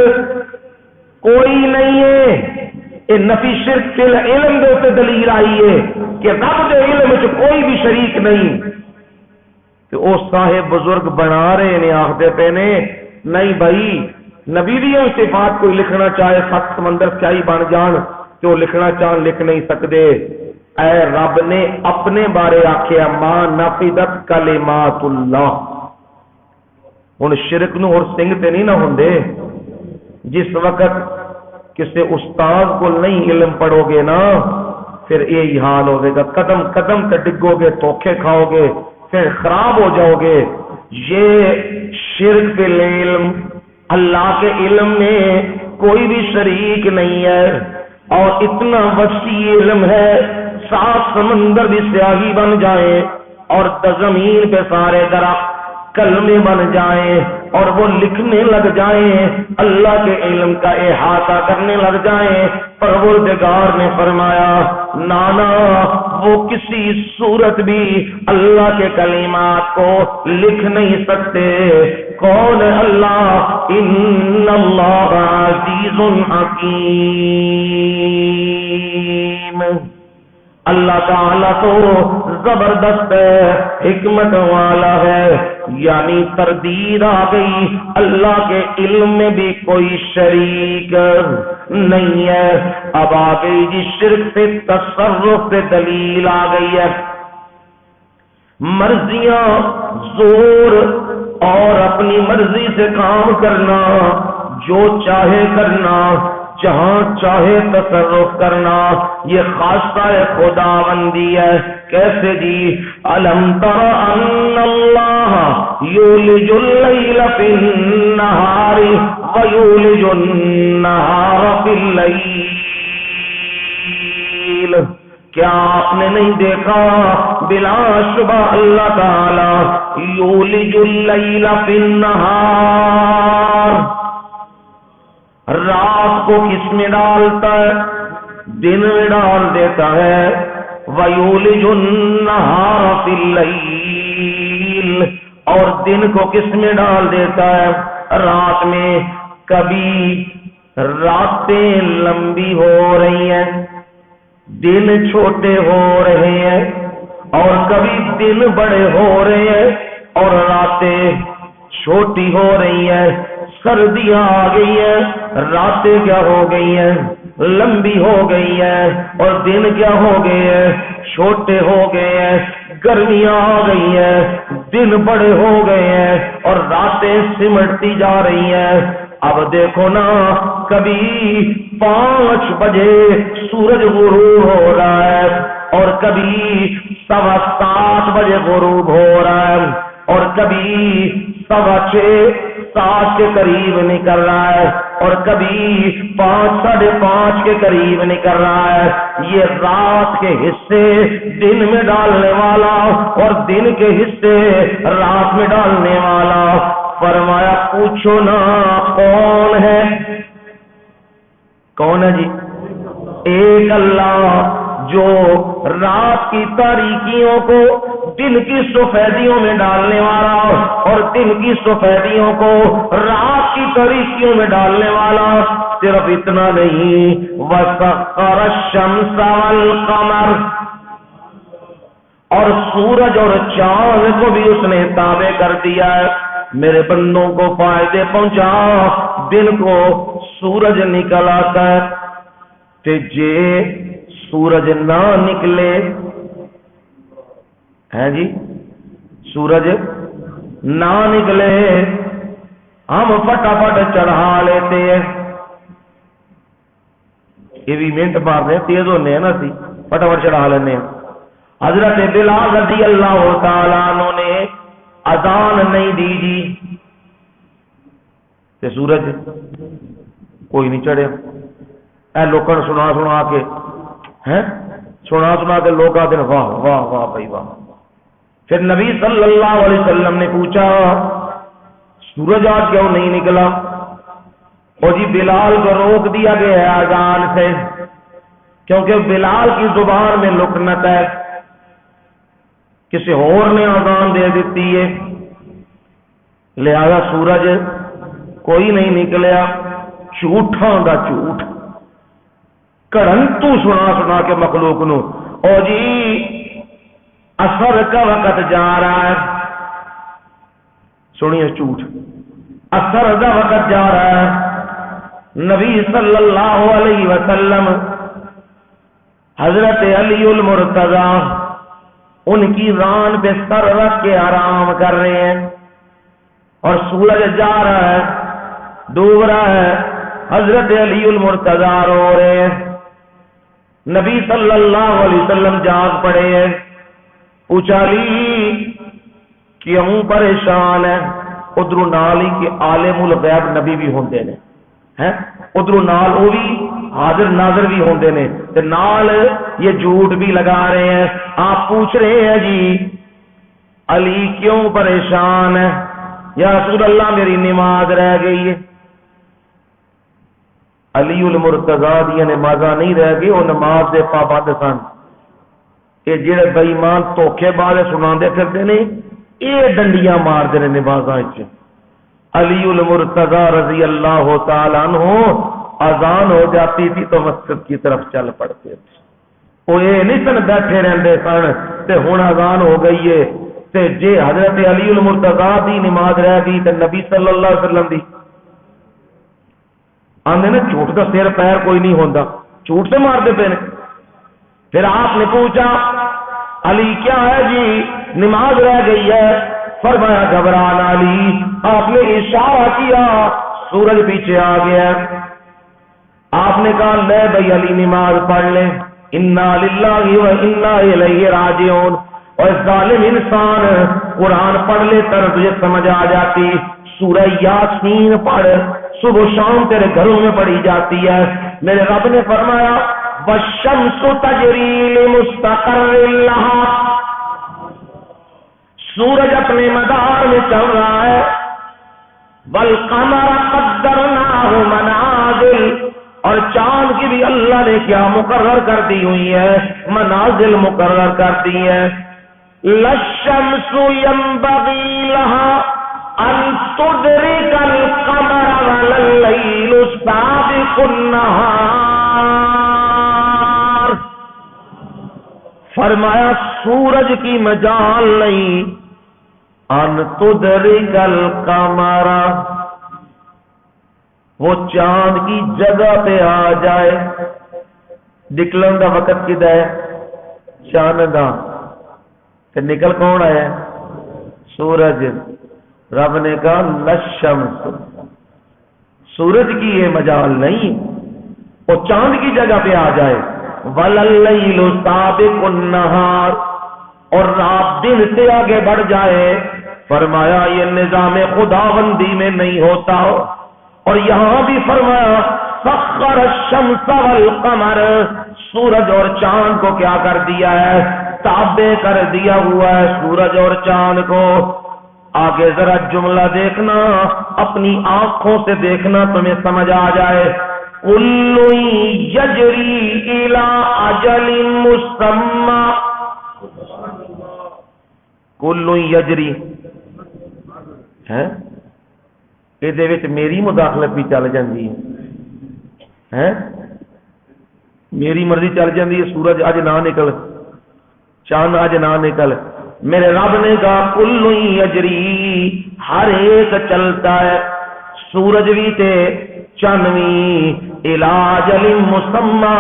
کوئی نہیں ہے. یہ نفی شرک فی العلم دے تے دلیل آئی ہے کہ رب دے علم وچ کوئی بھی شریک نہیں. تے او صاحب بزرگ بنا رہے نے، آخدے پے نے نہیں بھائی نبی دی صفات کوئی لکھنا چاہے 7 سمندر سیاہی بن جان کہ وہ لکھنا چاہن لکھ نہیں سکتے. اے رب نے اپنے بارے آخیا ما نفدت کلمات اللہ. ہن شرک نو اور سنگ تے نہیں نہ ہوندے. جس وقت کسی استاد کو نہیں علم پڑھو گے نا پھر یہی حال ہوگا، قدم قدم تے ڈگو گے، دھوکے کھاؤ گے، پھر خراب ہو جاؤ گے. یہ شرک فی العلم، اللہ کے علم میں کوئی بھی شریک نہیں ہے، اور اتنا وسیع علم ہے 7 سمندر بھی سیاہی بن جائیں اور زمین پہ سارے درخت کلمے بن جائیں اور وہ لکھنے لگ جائیں، اللہ کے علم کا احاطہ کرنے لگ جائیں. پروردگار نے فرمایا نانا وہ کسی صورت بھی اللہ کے کلمات کو لکھ نہیں سکتے. کون اللہ؟ ان اللہ عزیز حکیم. اللہ تعالیٰ تو زبردست ہے، حکمت والا ہے. یعنی تردید آ گئی، اللہ کے علم میں بھی کوئی شریک نہیں ہے. اب آ گئی جی شرک سے تصرف سے دلیل آ گئی ہے. مرضیاں، زور اور اپنی مرضی سے کام کرنا، جو چاہے کرنا، جہاں چاہے تصرف کرنا، یہ خاصہ خداوندی ہے. کیسے جی؟ الم تر ان اللہ یولج اللیل فی النہار ویولج النہار فی اللیل. کیا آپ نے نہیں دیکھا بلا شبہ اللہ تعالی یولج اللیل فی النہار، رات کو کس میں ڈالتا ہے؟ دن میں ڈال دیتا ہے. وَيُولِجُ النَّهَارَ فِي اللَّيْلِ، اور دن کو کس میں ڈال دیتا ہے؟ رات میں. کبھی راتیں لمبی ہو رہی ہیں، دن چھوٹے ہو رہے ہیں، اور کبھی دن بڑے ہو رہے ہیں اور راتیں چھوٹی ہو رہی ہیں. سردیاں آ گئی ہیں، راتیں کیا ہو گئی ہیں؟ لمبی ہو گئی ہیں، اور دن کیا ہو گئے ہیں؟ چھوٹے ہو گئے ہیں. گرمیاں آ گئی ہیں، دن بڑے ہو گئے ہیں اور راتیں سمٹتی جا رہی ہیں. اب دیکھو نا، کبھی 5 بجے سورج غروب ہو رہا ہے اور کبھی 7:15 بجے غروب ہو رہا ہے، اور کبھی 6:15 7 کے قریب نکل رہا ہے، اور کبھی 5 ساڑھے 5 کے قریب نکل رہا ہے. یہ رات کے حصے دن میں ڈالنے والا اور دن کے حصے رات میں ڈالنے والا. فرمایا پوچھو نا کون ہے؟ کون ہے جی؟ ایک اللہ جو رات کی تاریکیوں کو دن کی سفیدیوں میں ڈالنے والا اور دن کی سفیدیوں کو رات کی تاریکیوں میں ڈالنے والا. صرف اتنا نہیں، وَسَخَّرَ الشَّمْسَ وَالْقَمَرَ، اور سورج اور چاند کو بھی اس نے تابع کر دیا ہے. میرے بندوں کو فائدے پہنچا. دن کو سورج نکل آتا ہے، تے جے سورج نہ نکلے ہے جی، سورج نہ نکلے ہم فٹافٹ چڑھا لیتے ہیں. یہ بھی منٹ مارنے تیز ہونے ہیں نا، سی فٹافٹ چڑھا لینے ہیں. حضرت بلال رضی اللہ تعالیٰ عنہ نے اذان نہیں دی جی. تے سورج کوئی نہیں چڑھیا. اے لوگوں نے سنا سنا کے سنا کے لوگ آتے ہیں واہ واہ واہ بھائی واہ. پھر نبی صلی اللہ علیہ وسلم نے پوچھا سورج آج کیوں نہیں نکلا؟ اور جی بلال کو روک دیا گیا ہے اذان سے، کیونکہ بلال کی زبان میں لکنت ہے، کسی اور نے اذان دے دیتی ہے، لہذا سورج کوئی نہیں نکلیا. جھوٹاں دا جھوٹ کڑن تو سنا کے مخلوق نو. او جی اثر کا وقت جا رہا ہے، سنیے جھوٹ، اثر کا وقت جا رہا ہے. نبی صلی اللہ علیہ وسلم حضرت علی المرتضی ان کی ران پہ سر رکھ کے آرام کر رہے ہیں اور سورج جا رہا ہے، ڈوب رہا ہے. حضرت علی المرتضی رو رہے ہیں. نبی صلی اللہ علیہ وسلم جاگ پڑے ہیں. پوچھا علی کیوں پریشان ہے؟ ادھر نال ہی کہ عالم الغیب نبی بھی ہوندے نے، ادھر نال وہ بھی حاضر ناظر بھی ہوندے نے، تے نال یہ جھوٹ بھی لگا رہے ہیں. آپ پوچھ رہے ہیں جی علی کیوں پریشان ہے؟ یا رسول اللہ میری نماز رہ گئی ہے. علی المرتضی دی نماز نہیں رہ گئی، وہ نماز دے پابند سن. یہ جڑے بے ایمان دھوکے باز سناندے پھردے نے یہ ڈنڈیاں ماردے نے نمازاں وچ. علی المرتضی رضی اللہ تعالی عنہ اذان ہو جاتی تھی تو مسجد کی طرف چل پڑتے تھے. وہ یہ نہیں سن بیٹھے رہندے سن تے ہن اذان ہو گئی ہے تے جے حضرت علی المرتضی دی نماز رہ گئی تے نبی صلی اللہ علیہ وسلم دی آندے نے جھوٹ کا سر پیر کوئی نہیں ہوندا، جھوٹ سے مارتے پے نے. پھر آپ نے پوچھا علی کیا ہے جی نماز رہ گئی ہے؟ فرمایا گھبرانا علی. آپ نے اشارہ کیا سورج پیچھے آ گیا. آپ نے کہا لے بھائی علی نماز پڑھ لے، انا للہ و انا الیہ راجعون. اور ظالم انسان قرآن پڑھ لے کر تجھے سمجھ آ جاتی. سورہ یاسین پڑھ، صبح شام تیرے گھروں میں پڑھی جاتی ہے. میرے رب نے فرمایا والشمس تجری لمستقر لها، سورج اپنے مدار میں چل رہا ہے. والقمر قدرناہ منازل، اور چاند کی بھی اللہ نے کیا مقرر کر دی ہوئی ہے، منازل مقرر کر دی ہے. للشمس ينبغي لها ان تدرك القمر ولا الليل سابق النهار. فرمایا سورج کی مجال نہیں ان تدرک القمر، وہ چاند کی جگہ پہ آ جائے. نکلن دا وقت کدا ہے؟ چاند دا. کہ نکل کون آیا؟ سورج. رب نے کہا للشمس، سورج کی یہ مجال نہیں وہ چاند کی جگہ پہ آ جائے. وَلَلَّيْلُ سَابِقُ النَّهَارِ، اور رات دن سے آگے بڑھ جائے. فرمایا یہ نظام خداوندی میں نہیں ہوتا. اور یہاں بھی فرمایا سخر الشمس والقمر، سورج اور چاند کو کیا کر دیا ہے؟ تابع کر دیا ہوا ہے سورج اور چاند کو. آگے ذرا جملہ دیکھنا، اپنی آنکھوں سے دیکھنا تمہیں سمجھ آ جائے. کل یجری الی اجل مسمی، کل یجری ہے یہ میری مداخلت بھی چل جاتی ہے، میری مرضی چل جاتی ہے. سورج اج نہ نکل، چاند اج نہ نکل، میرے رب نے کہا کل یجری، ہر ایک چلتا ہے، سورج بھی تے چاند بھی، الی اجل مسمی،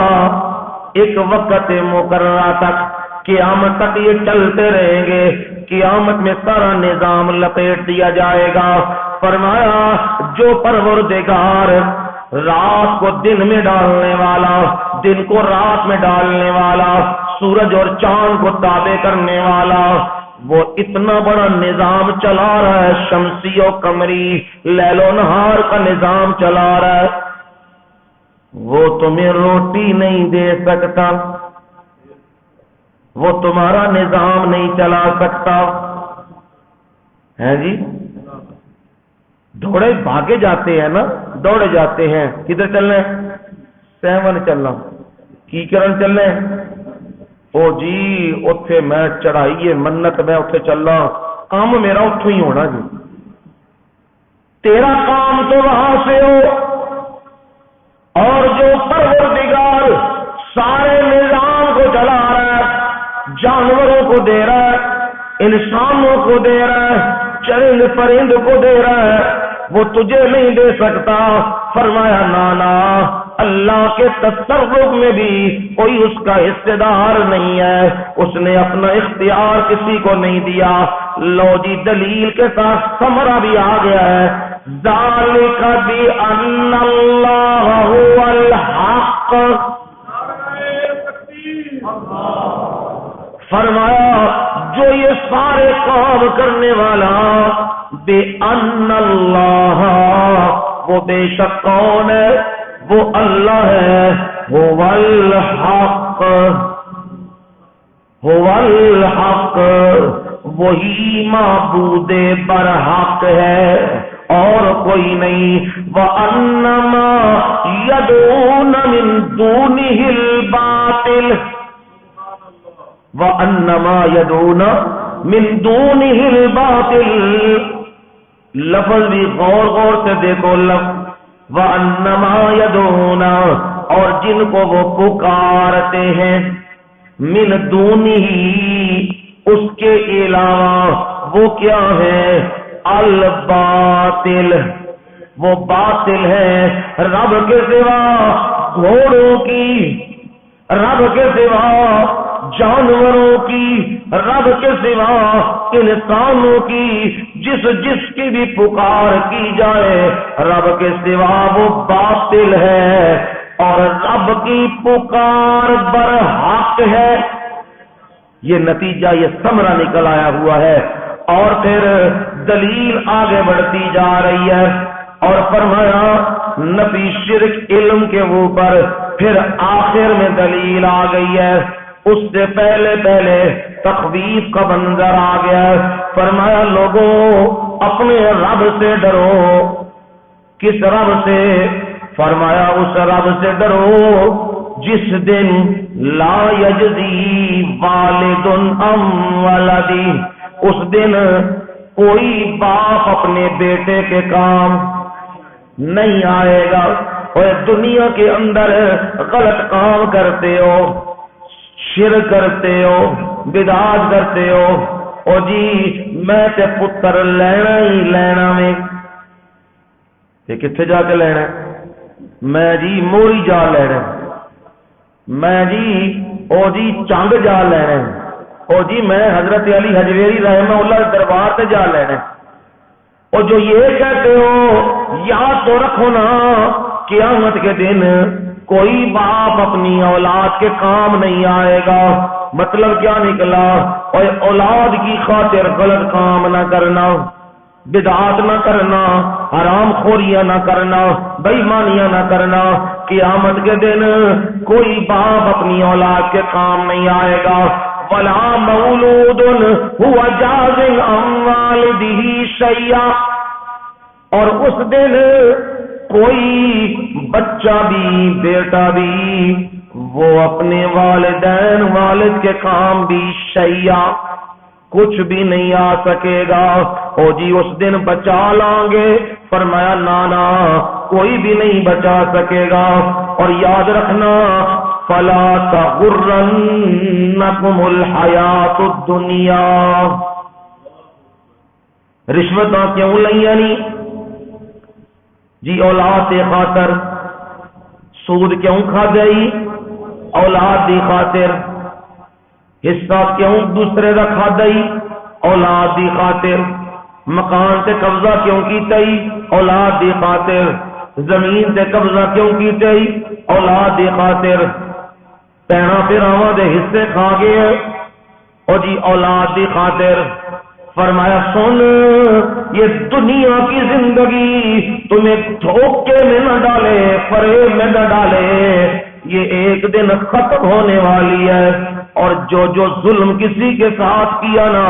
ایک وقت مقررہ تک، قیامت تک یہ چلتے رہیں گے. قیامت میں سارا نظام لپیٹ دیا جائے گا. فرمایا جو پروردگار رات کو دن میں ڈالنے والا، دن کو رات میں ڈالنے والا، سورج اور چاند کو تابع کرنے والا، وہ اتنا بڑا نظام چلا رہا ہے، شمسی و قمری، لیل و نہار کا نظام چلا رہا ہے، وہ تمہیں روٹی نہیں دے سکتا، وہ تمہارا نظام نہیں چلا سکتا ہے جی۔ دوڑے بھاگے جاتے ہیں نا، دوڑے جاتے ہیں، کدھر چلنا ہے؟ سیون چلنا، کی کرن چلنا ہے؟ او جی اتھے میں چڑھائیے منت، میں اتھے چلنا، کام میرا اتھوں ہی ہونا جی۔ تیرا کام تو وہاں سے ہو، اور جو پروردگار سارے نظام کو چلا رہا ہے، جانوروں کو دے رہا ہے، انسانوں کو دے رہا ہے، چرند پرند کو دے رہا ہے، وہ تجھے نہیں دے سکتا۔ فرمایا نانا، اللہ کے تصرف میں بھی کوئی اس کا حصہ دار نہیں ہے، اس نے اپنا اختیار کسی کو نہیں دیا۔ لو جی دلیل کے ساتھ ثمرہ بھی آ گیا ہے، ذالک بأن اللہ هو الحق۔ فرمایا جو یہ سارے کام کرنے والا، بأن اللہ، وہ بے شک کون ہے؟ وہ اللہ ہے، هو الحق، هو الحق، وہی معبود برحق ہے اور کوئی نہیں۔ وَأَنَّمَا يَدْعُونَ مِن دُونِهِ الْبَاطِلَ، وَأَنَّمَا يَدْعُونَ مِن دُونِهِ الْبَاطِلَ، لفظ بھی غور سے دیکھو، لفظ وَأَنَّمَا يَدْعُونَ، اور جن کو وہ پکارتے ہیں، من دونہی، اس کے علاوہ، وہ کیا ہے؟ الباطل، وہ باطل ہے، رب کے سوا گھوڑوں کی، رب کے سوا جانوروں کی، رب کے سوا انسانوں کی، جس کی بھی پکار کی جائے رب کے سوا وہ باطل ہے، اور رب کی پکار برحق ہے۔ یہ نتیجہ، یہ ثمرہ نکل آیا ہوا ہے۔ اور پھر دلیل آگے بڑھتی جا رہی ہے، اور فرمایا نفی شرک علم کے اوپر، پھر آخر میں دلیل آ گئی ہے۔ اس سے پہلے تخویف کا منظر آ گیا، فرمایا لوگوں اپنے رب سے ڈرو۔ کس رب سے؟ فرمایا اس رب سے ڈرو جس دن لا یجزی والد عن ولدی، اس دن کوئی باپ اپنے بیٹے کے کام نہیں آئے گا۔ اور دنیا کے اندر غلط کام کرتے ہو، شرک کرتے ہو، بدعات کرتے ہو، او جی میں تے پتر لینا ہی لینا میں، یہ کتنے جا کے لینا؟ میں جی موری جا لینا، میں جی او جی چنگ جا لینا، او جی میں حضرت علی حجویری رحمہ اللہ دربار سے جا لینا۔ اور جو یہ کہتے ہو، یاد تو رکھو نا قیامت کے دن کوئی باپ اپنی اولاد کے کام نہیں آئے گا۔ مطلب کیا نکلا؟ اور اولاد کی خاطر غلط کام نہ کرنا، بدعات نہ کرنا، حرام خوریاں نہ کرنا، بے ایمانیاں نہ کرنا۔ قیامت کے دن کوئی باپ اپنی اولاد کے کام نہیں آئے گا۔ وَلَا مَوْلُودٌ هُوَ جَازٍ عَن وَالِدِهِ شَيْئًا، اور اس دن کوئی بچہ بھی، بیٹا بھی، وہ اپنے والدین، والد کے کام بھی، شیئا، کچھ بھی نہیں آ سکے گا۔ او جی اس دن بچا لیں گے، فرمایا نانا کوئی بھی نہیں بچا سکے گا۔ اور یاد رکھنا فلا تغرنکم الحیات الدنیا، رشوت کیوں لیں نہیں جی؟ اولاد دی خاطر سود کیوں کھا گئی؟ اولاد دی خاطر حصہ کیوں دوسرے دا کھا گئی؟ اولاد دی خاطر مکان تے قبضہ کیوں کیتئی؟ اولاد دی خاطر زمین تے قبضہ کیوں کیتئی؟ اولاد دی خاطر پینا پھراواں دے حصے کھا گئے، اور جی اولاد کی خاطر فرمایا سن یہ دنیا کی زندگی تمہیں دھوکے میں نہ ڈالے، فریب میں نہ ڈالے، یہ ایک دن ختم ہونے والی ہے، اور جو ظلم کسی کے ساتھ کیا نا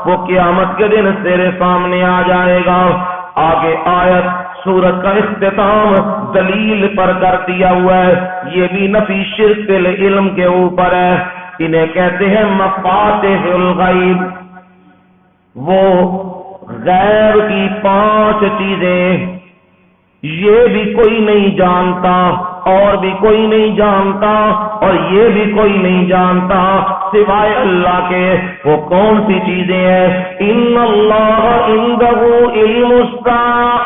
وہ قیامت کے دن تیرے سامنے آ جائے گا۔ آگے آیت سورت کا اختتام دلیل پر کر دیا ہوا ہے، یہ بھی نفی شرک العلم کے اوپر ہے۔ انہیں کہتے ہیں مفاتیح الغیب، وہ غیب کی 5 چیزیں یہ بھی کوئی نہیں جانتا، اور بھی کوئی نہیں جانتا، اور یہ بھی کوئی نہیں جانتا سوائے اللہ کے۔ وہ کون سی چیزیں ہیں؟ ان اللہ عنده علم الساعہ،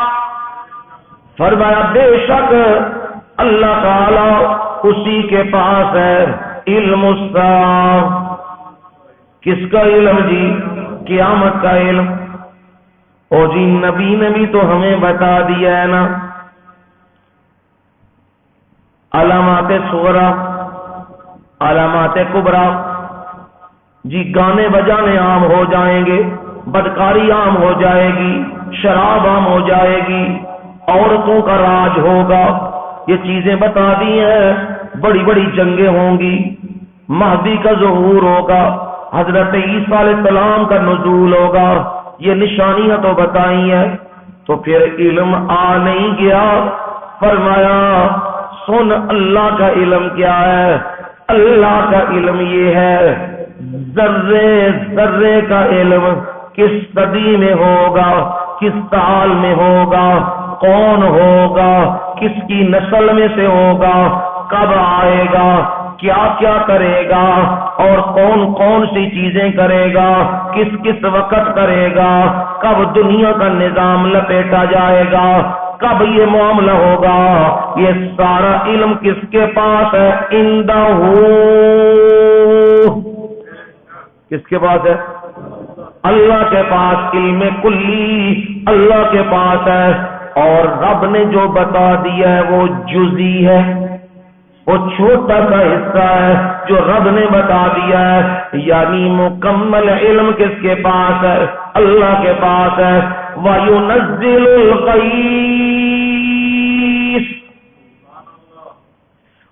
فرمایا بے شک اللہ تعالی اسی کے پاس ہے علم الساعہ۔ کس کا علم جی؟ قیامت کا علم۔ اور جی نبی نے بھی تو ہمیں بتا دیا ہے نا، علامات صغرا، علامات کبرا، جی گانے بجانے عام ہو جائیں گے، بدکاری عام ہو جائے گی، شراب عام ہو جائے گی، عورتوں کا راج ہوگا، یہ چیزیں بتا دی ہیں۔ بڑی بڑی جنگیں ہوں گی، مہدی کا ظہور ہوگا، حضرت عیسیٰ علیہ السلام کا نزول ہوگا، یہ نشانیاں تو بتائی ہیں۔ تو پھر علم آ نہیں گیا؟ فرمایا سن اللہ کا علم کیا ہے؟ اللہ کا علم یہ ہے ذرے ذرے کا علم، کس صدی میں ہوگا، کس سال میں ہوگا، کون ہوگا، کس کی نسل میں سے ہوگا، کب آئے گا، کیا کیا کرے گا، اور کون کون سی چیزیں کرے گا، کس کس وقت کرے گا، کب دنیا کا نظام لپیٹا جائے گا، کب یہ معاملہ ہوگا، یہ سارا علم کس کے پاس ہے؟ عندہ، کس کے پاس ہے؟ اللہ کے پاس۔ علم کلی اللہ کے پاس ہے، اور رب نے جو بتا دیا ہے وہ جزئی ہے، وہ چھوٹا سا حصہ ہے جو رب نے بتا دیا ہے، یعنی مکمل علم کس کے پاس ہے؟ اللہ کے پاس ہے۔ وَيُنَزِّلُ الْغَيْثَ،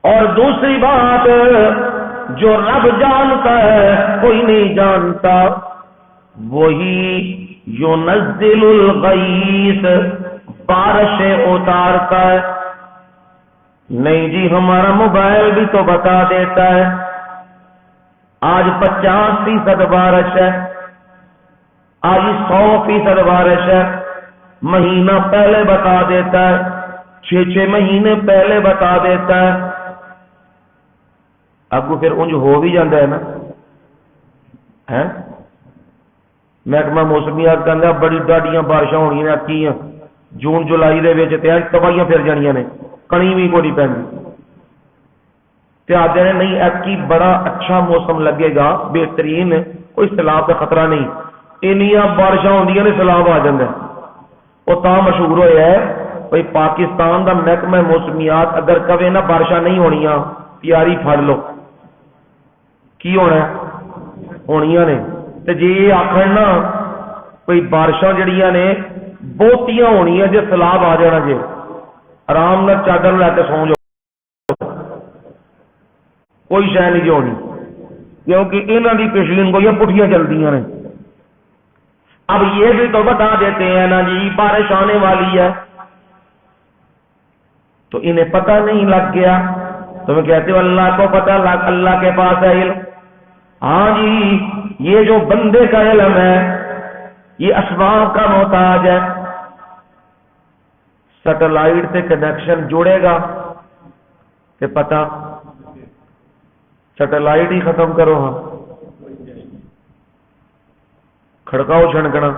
اور دوسری بات جو رب جانتا ہے کوئی نہیں جانتا، وہی یُنَزِّلُ الْغَيْثَ، بارشیں اتارتا ہے۔ نہیں جی ہمارا موبائل بھی تو بتا دیتا ہے آج 50% بارش ہے، آج 100% بارش ہے، مہینہ پہلے بتا دیتا ہے، 6 مہینے پہلے بتا دیتا ہے۔ اب کو پھر انج ہو بھی جاتا ہے نا، ہے محکمہ موسمیات کہندا بڑی ڈاڈیاں بارشاں ہونی نے کی جون جولائی دے وچ تے تباہیاں پھر جانیاں نے، کڑی بھی کوئی نہیں پہنی، تے آدھے نے نہیں اب کی بڑا اچھا موسم لگے گا، بہترین، کوئی سیلاب کا خطرہ نہیں، انیاں بارشاں ہوندیاں نے سیلاب آ جاندا ہے۔ وہ تا مشہور ہویا ہے بھئی پاکستان دا محکمہ موسمیات اگر کہے نا بارشاں نہیں ہونیاں، پیاری پھڑ لو، کی ہونا ہے؟ ہونیاں نے۔ تے جی یہ آخر نا کوئی بارشاں جڑیاں نے بہتیاں ہونیاں، جے سیلاب آ جانا جے آرام نہ چادر لے کے سو جاؤ، کوئی شے نہیں جو ہونی، کیونکہ انہاں دی پچھلی گوئیاں پٹھیاں چلتی ہیں۔ اب یہ بھی تو بتا دیتے ہیں نا جی بارش آنے والی ہے، تو انہیں پتہ نہیں لگ گیا، تو میں کہتے ہو اللہ کو پتہ لگ، اللہ کے پاس ہے علم۔ ہاں جی یہ جو بندے کا علم ہے یہ اسباب کا محتاج ہے۔ سیٹلائٹ سے کنیکشن جڑے گا کہ پتہ سیٹلائٹ ہی ختم کرو، ہاں کھڑکاؤ چھڑکنا،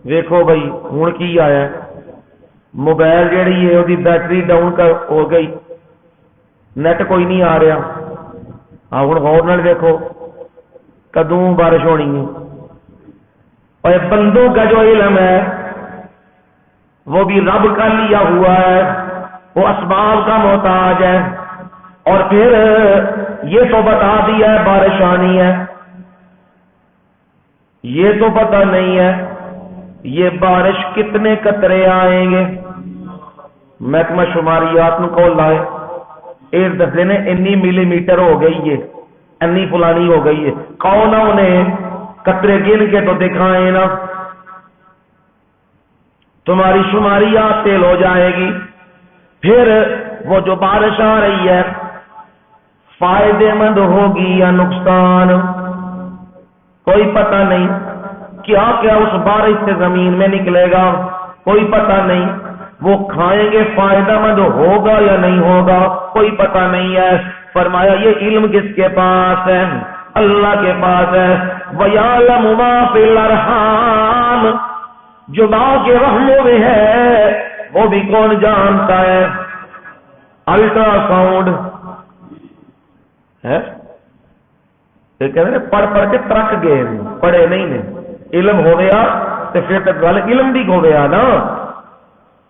دیکھو بھائی ہوں کی آیا ہے، موبائل جیڑی ہے وہ بیٹری ڈاؤن ہو گئی، نیٹ کوئی نہیں آ رہا، ہاں ہوں غور نال دیکھو کدوں بارش ہونی ہے۔ اور بندوں کا جو علم ہے وہ بھی رب کا لیا ہوا ہے، وہ اسباب کا محتاج ہے، اور پھر یہ تو بتا دیا ہے بارش آنی ہے، یہ تو پتہ نہیں ہے یہ بارش کتنے قطرے آئیں گے. محکمہ شماریات کو لائے ایک دسے نے انی ملی میٹر ہو گئی ہے، انی فلانی ہو گئی ہے. کون انہیں قطرے گن کے تو دکھائیں نا. تمہاری شماریات تیل ہو جائے گی. پھر وہ جو بارش آ رہی ہے فائدے مند ہوگی یا نقصان، کوئی پتہ نہیں. کیا کیا اس بارش سے زمین میں نکلے گا کوئی پتہ نہیں. وہ کھائیں گے فائدہ مند ہوگا یا نہیں ہوگا کوئی پتہ نہیں ہے. فرمایا یہ علم کس کے پاس ہے؟ اللہ کے پاس ہے. وَيَعْلَمُ مَا فِي الْأَرْحَامِ، جو ماں کے رحموں میں ہے وہ بھی کون جانتا ہے؟ الٹرا ساؤنڈ ہے. یہ کہتے ہیں پڑھ پڑھ کے ترک گئے، پڑھے نہیں نے. علم ہو گیا تو پھر تک گل علم بھی ہو گیا نا.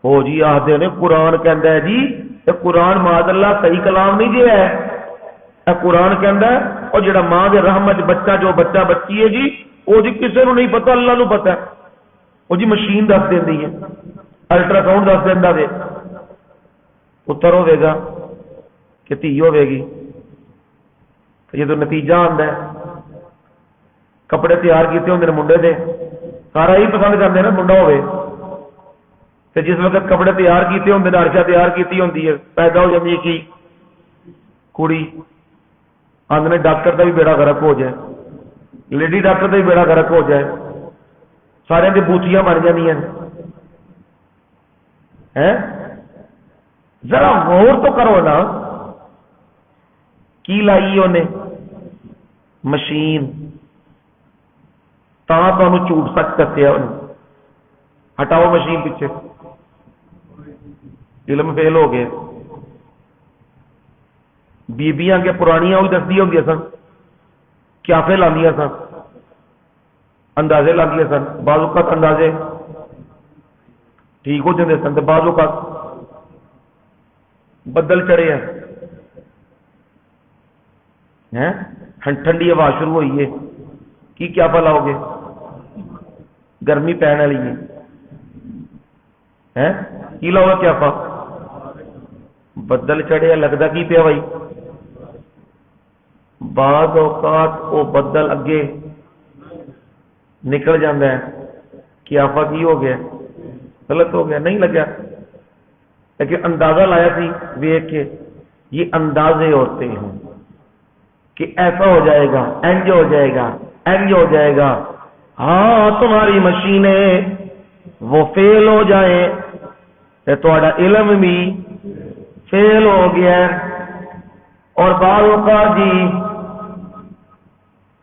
ہو جی آخر نے قرآن کہندا ہے جی یہ قرآن معاذ اللہ صحیح کلام نہیں جی ہے. قرآن کہندا ہے اور جڑا ماں دے رحم وچ بچہ جو بچہ بچی ہے جی وہ جی کسے نو نہیں پتا، اللہ نو پتا ہے. وہ جی مشین دس دیندی ہے، الٹرا ساؤنڈ دس دیندا وے پتر ہوے گا کہ دھی ہوے گی. جدو نتیجہ آندا ہے کپڑے تیار کیتے ہوندے نے منڈے دے، سارا ہی پسند کرتے نا منڈا ہوے. تے جس وقت کپڑے تیار کیتے ہوندے نے، عرشہ تیار کیتی ہوندی ہے، پیدا ہو جاندی ہے کی کڑی. آندے نے ڈاکٹر دا بھی بیڑا غرق ہو جائے، لیڈی ڈاکٹر دا بھی بیڑا غرق ہو جائے، سارے دی بوتیاں بن جانیاں ہیں. ذرا غور تو کرو نا. کی لائی انہیں مشین تا تمہیں جھوٹ سچ دسیا. ہٹاؤ مشین پیچھے، علم فیل ہو گئے. بیبیاں کے پرانیاں وہی دستی ہوں سن، کیافے لاندیاں سن، اندازے لاندیاں سن. بعض اوقات اندازے ٹھیک ہو جاتے سن تو بعض اوقات بدل چڑھے ہیں، ٹھنڈی ہوا شروع ہوئی ہے کی کیا لاؤ گے؟ گرمی پہن والی ہے کی لاؤ گا کیا پا؟ بدل چڑھے لگتا کی پیا بھائی؟ بعض اوقات وہ بدل اگے نکل جاتا ہے. کیافا کی ہو گیا؟ غلط ہو گیا، نہیں لگا لیکن اندازہ لایا سی ویک کے. یہ اندازے ہوتے ہیں کہ ایسا ہو جائے گا، اینج ہو جائے گا، اینج ہو جائے گا. ہاں تمہاری مشینیں وہ فیل ہو جائیں تو تھوڑا علم بھی فیل ہو گیا. اور بعض اوقات جی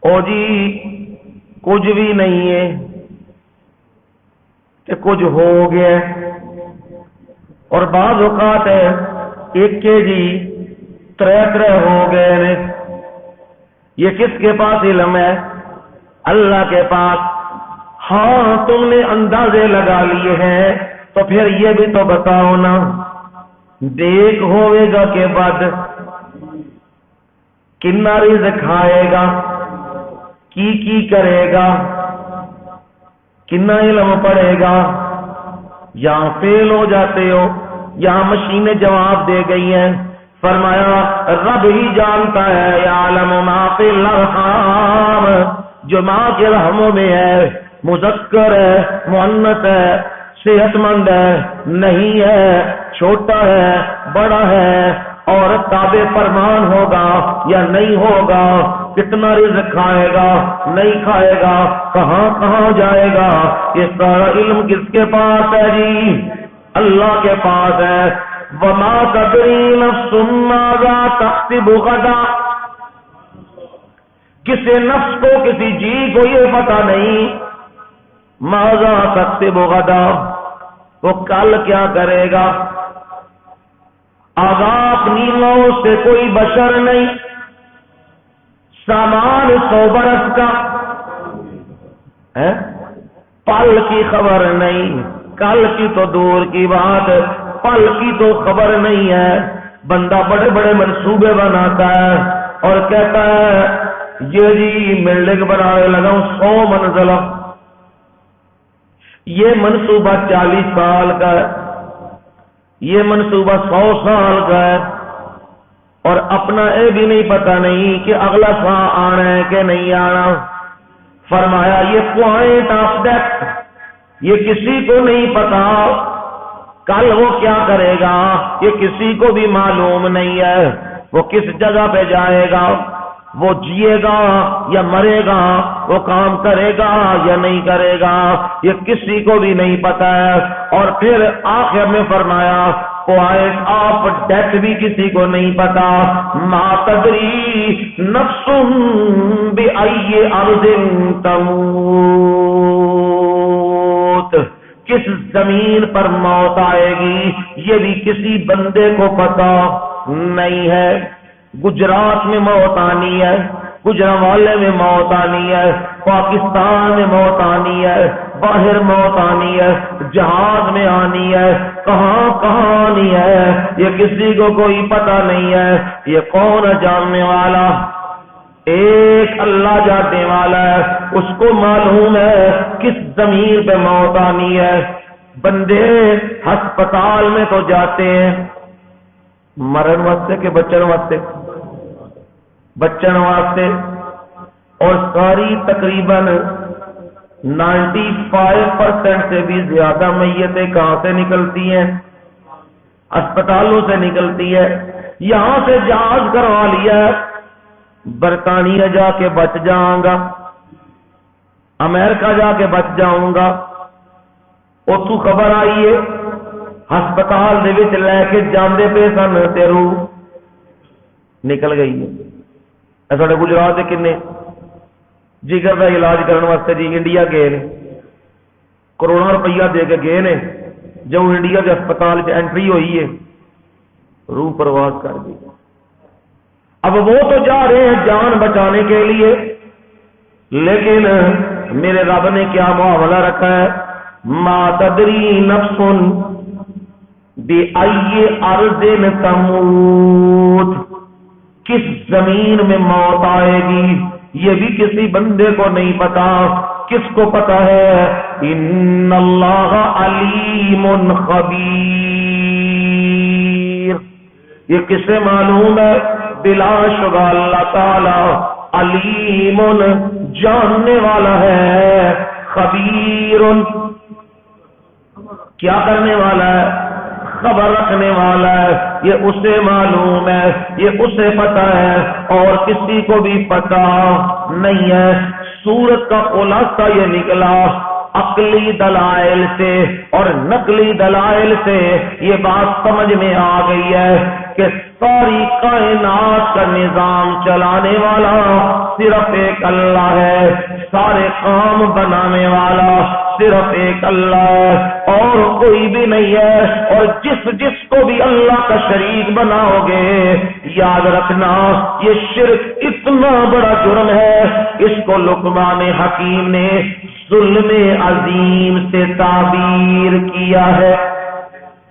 او جی کچھ بھی نہیں ہے کہ کچھ ہو گیا. اور بعض اوقات ہے ایک کے جی ترے ہو گئے نے. یہ کس کے پاس علم ہے؟ اللہ کے پاس. ہاں تم نے اندازے لگا لیے ہیں تو پھر یہ بھی تو بتاؤ نا دیکھ ہوئے گا کے بعد کنا رزق کھائے گا، کی کرے گا، کنا علم پڑے گا. یہاں فیل ہو جاتے ہو، یہاں مشینیں جواب دے گئی ہیں. فرمایا رب ہی جانتا ہے. یعلم ما فی الارحام، جو ماں کے رحموں میں ہے، مذکر ہے، مؤنث ہے، صحت مند ہے، نہیں ہے، چھوٹا ہے، بڑا ہے، اور تابع فرمان ہوگا یا نہیں ہوگا، کتنا رزق کھائے گا، نہیں کھائے گا، کہاں کہاں جائے گا، یہ سارا علم کس کے پاس ہے جی؟ اللہ کے پاس ہے. وما تدری نفس ماذا تکسب غدا، کسی نفس کو، کسی جی کو یہ پتہ نہیں ماذا تکسب غدا، وہ کل کیا کرے گا. آگاہ اپنی نو سے کوئی بشر نہیں، سامان 100 برس کا ہے، پل کی خبر نہیں، کل کی تو دور کی بات، پل کی تو خبر نہیں ہے. بندہ بڑے بڑے منصوبے بناتا ہے اور کہتا ہے یہ جی بلڈنگ بنانے لگا ہوں 100 منزلہ، یہ منصوبہ 40 سال کا ہے، یہ منصوبہ 100 سال کا ہے، اور اپنا یہ بھی نہیں پتا نہیں کہ اگلا سال آنا ہے کہ نہیں آنا۔ فرمایا یہ پوائنٹ آف ڈیتھ، یہ کسی کو نہیں پتا کل وہ کیا کرے گا، یہ کسی کو بھی معلوم نہیں ہے وہ کس جگہ پہ جائے گا، وہ جیے گا یا مرے گا، وہ کام کرے گا یا نہیں کرے گا، یہ کسی کو بھی نہیں پتا ہے۔ اور پھر آخر میں فرمایا پوائنٹ آف ڈیتھ بھی کسی کو نہیں پتا، ما تدری نفس بأی ارض تموت، کس زمین پر موت آئے گی یہ بھی کسی بندے کو پتا نہیں ہے۔ گجرات میں موت آنی ہے، گجرانوالے میں موت آنی ہے، پاکستان میں موت آنی ہے، باہر موت آنی ہے، جہاز میں آنی ہے، کہاں کہاں آنی ہے یہ کسی کو کوئی پتہ نہیں ہے۔ یہ کون ہے جاننے والا؟ ایک اللہ جاننے والا ہے، اس کو معلوم ہے کس زمین پہ موت آنی ہے۔ بندے ہسپتال میں تو جاتے ہیں مرن واسطے کہ بچن واسطے؟ بچن واسطے، اور ساری تقریباً 95% سے بھی زیادہ میتیں کہاں سے نکلتی ہیں؟ اسپتالوں سے نکلتی ہے۔ یہاں سے جہاز کروا لیا، برطانیہ جا کے بچ جاؤں گا، امریکہ جا کے بچ جاؤں گا، اتو خبر آئی ہے ہسپتال دے وچ لے کے جاندے پے سن تے روح نکل گئی ہے۔ ساڈے گجرات کے کنے جگر کا علاج کرنے واسطے جی انڈیا گئے نے، کروڑوں روپیہ دے کے گئے نے، جب انڈیا کے ہسپتال میں انٹری ہوئی ہے روح پرواز کر گئی۔ اب وہ تو جا رہے ہیں جان بچانے کے لیے، لیکن میرے رب نے کیا معاملہ رکھا ہے؟ ما تدری نفس بأی ارض تموت، کس زمین میں موت آئے گی یہ بھی کسی بندے کو نہیں پتا۔ کس کو پتا ہے؟ ان اللہ علیم خبیر، یہ کسے معلوم ہے؟ بلا شبہ اللہ تعالی علیم جاننے والا ہے، خبیر کیا کرنے والا ہے؟ خبر رکھنے والا ہے، یہ اسے معلوم ہے، یہ اسے پتا ہے اور کسی کو بھی پتا نہیں ہے۔ سورت کا خلاصہ یہ نکلا، عقلی دلائل سے اور نقلی دلائل سے یہ بات سمجھ میں آ گئی ہے کہ ساری کائنات کا نظام چلانے والا صرف ایک اللہ ہے، سارے کام بنانے والا صرف ایک اللہ ہے اور کوئی بھی نہیں ہے۔ اور جس کو بھی اللہ کا شریک بناؤ گے یاد رکھنا یہ شرک اتنا بڑا جرم ہے، اس کو لقمان حکیم نے ظلم عظیم سے تعبیر کیا ہے۔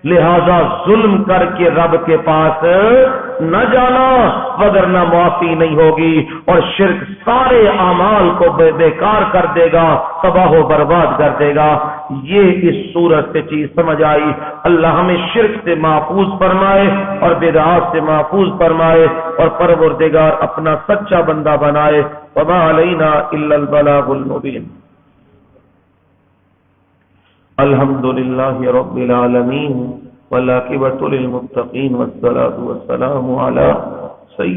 لہذا ظلم کر کے رب کے پاس نہ جانا وگرنہ معافی نہیں ہوگی، اور شرک سارے اعمال کو بیکار کر دے گا، تباہ و برباد کر دے گا۔ یہ اس صورت سے چیز سمجھ آئی۔ اللہ ہمیں شرک سے محفوظ فرمائے اور بدعات سے محفوظ فرمائے، اور پروردگار اپنا سچا بندہ بنائے۔ وما علینا الا البلاغ المبین۔ الحمد للہ رب العالمین والعاقبۃ للمتقین والصلاة والسلام علی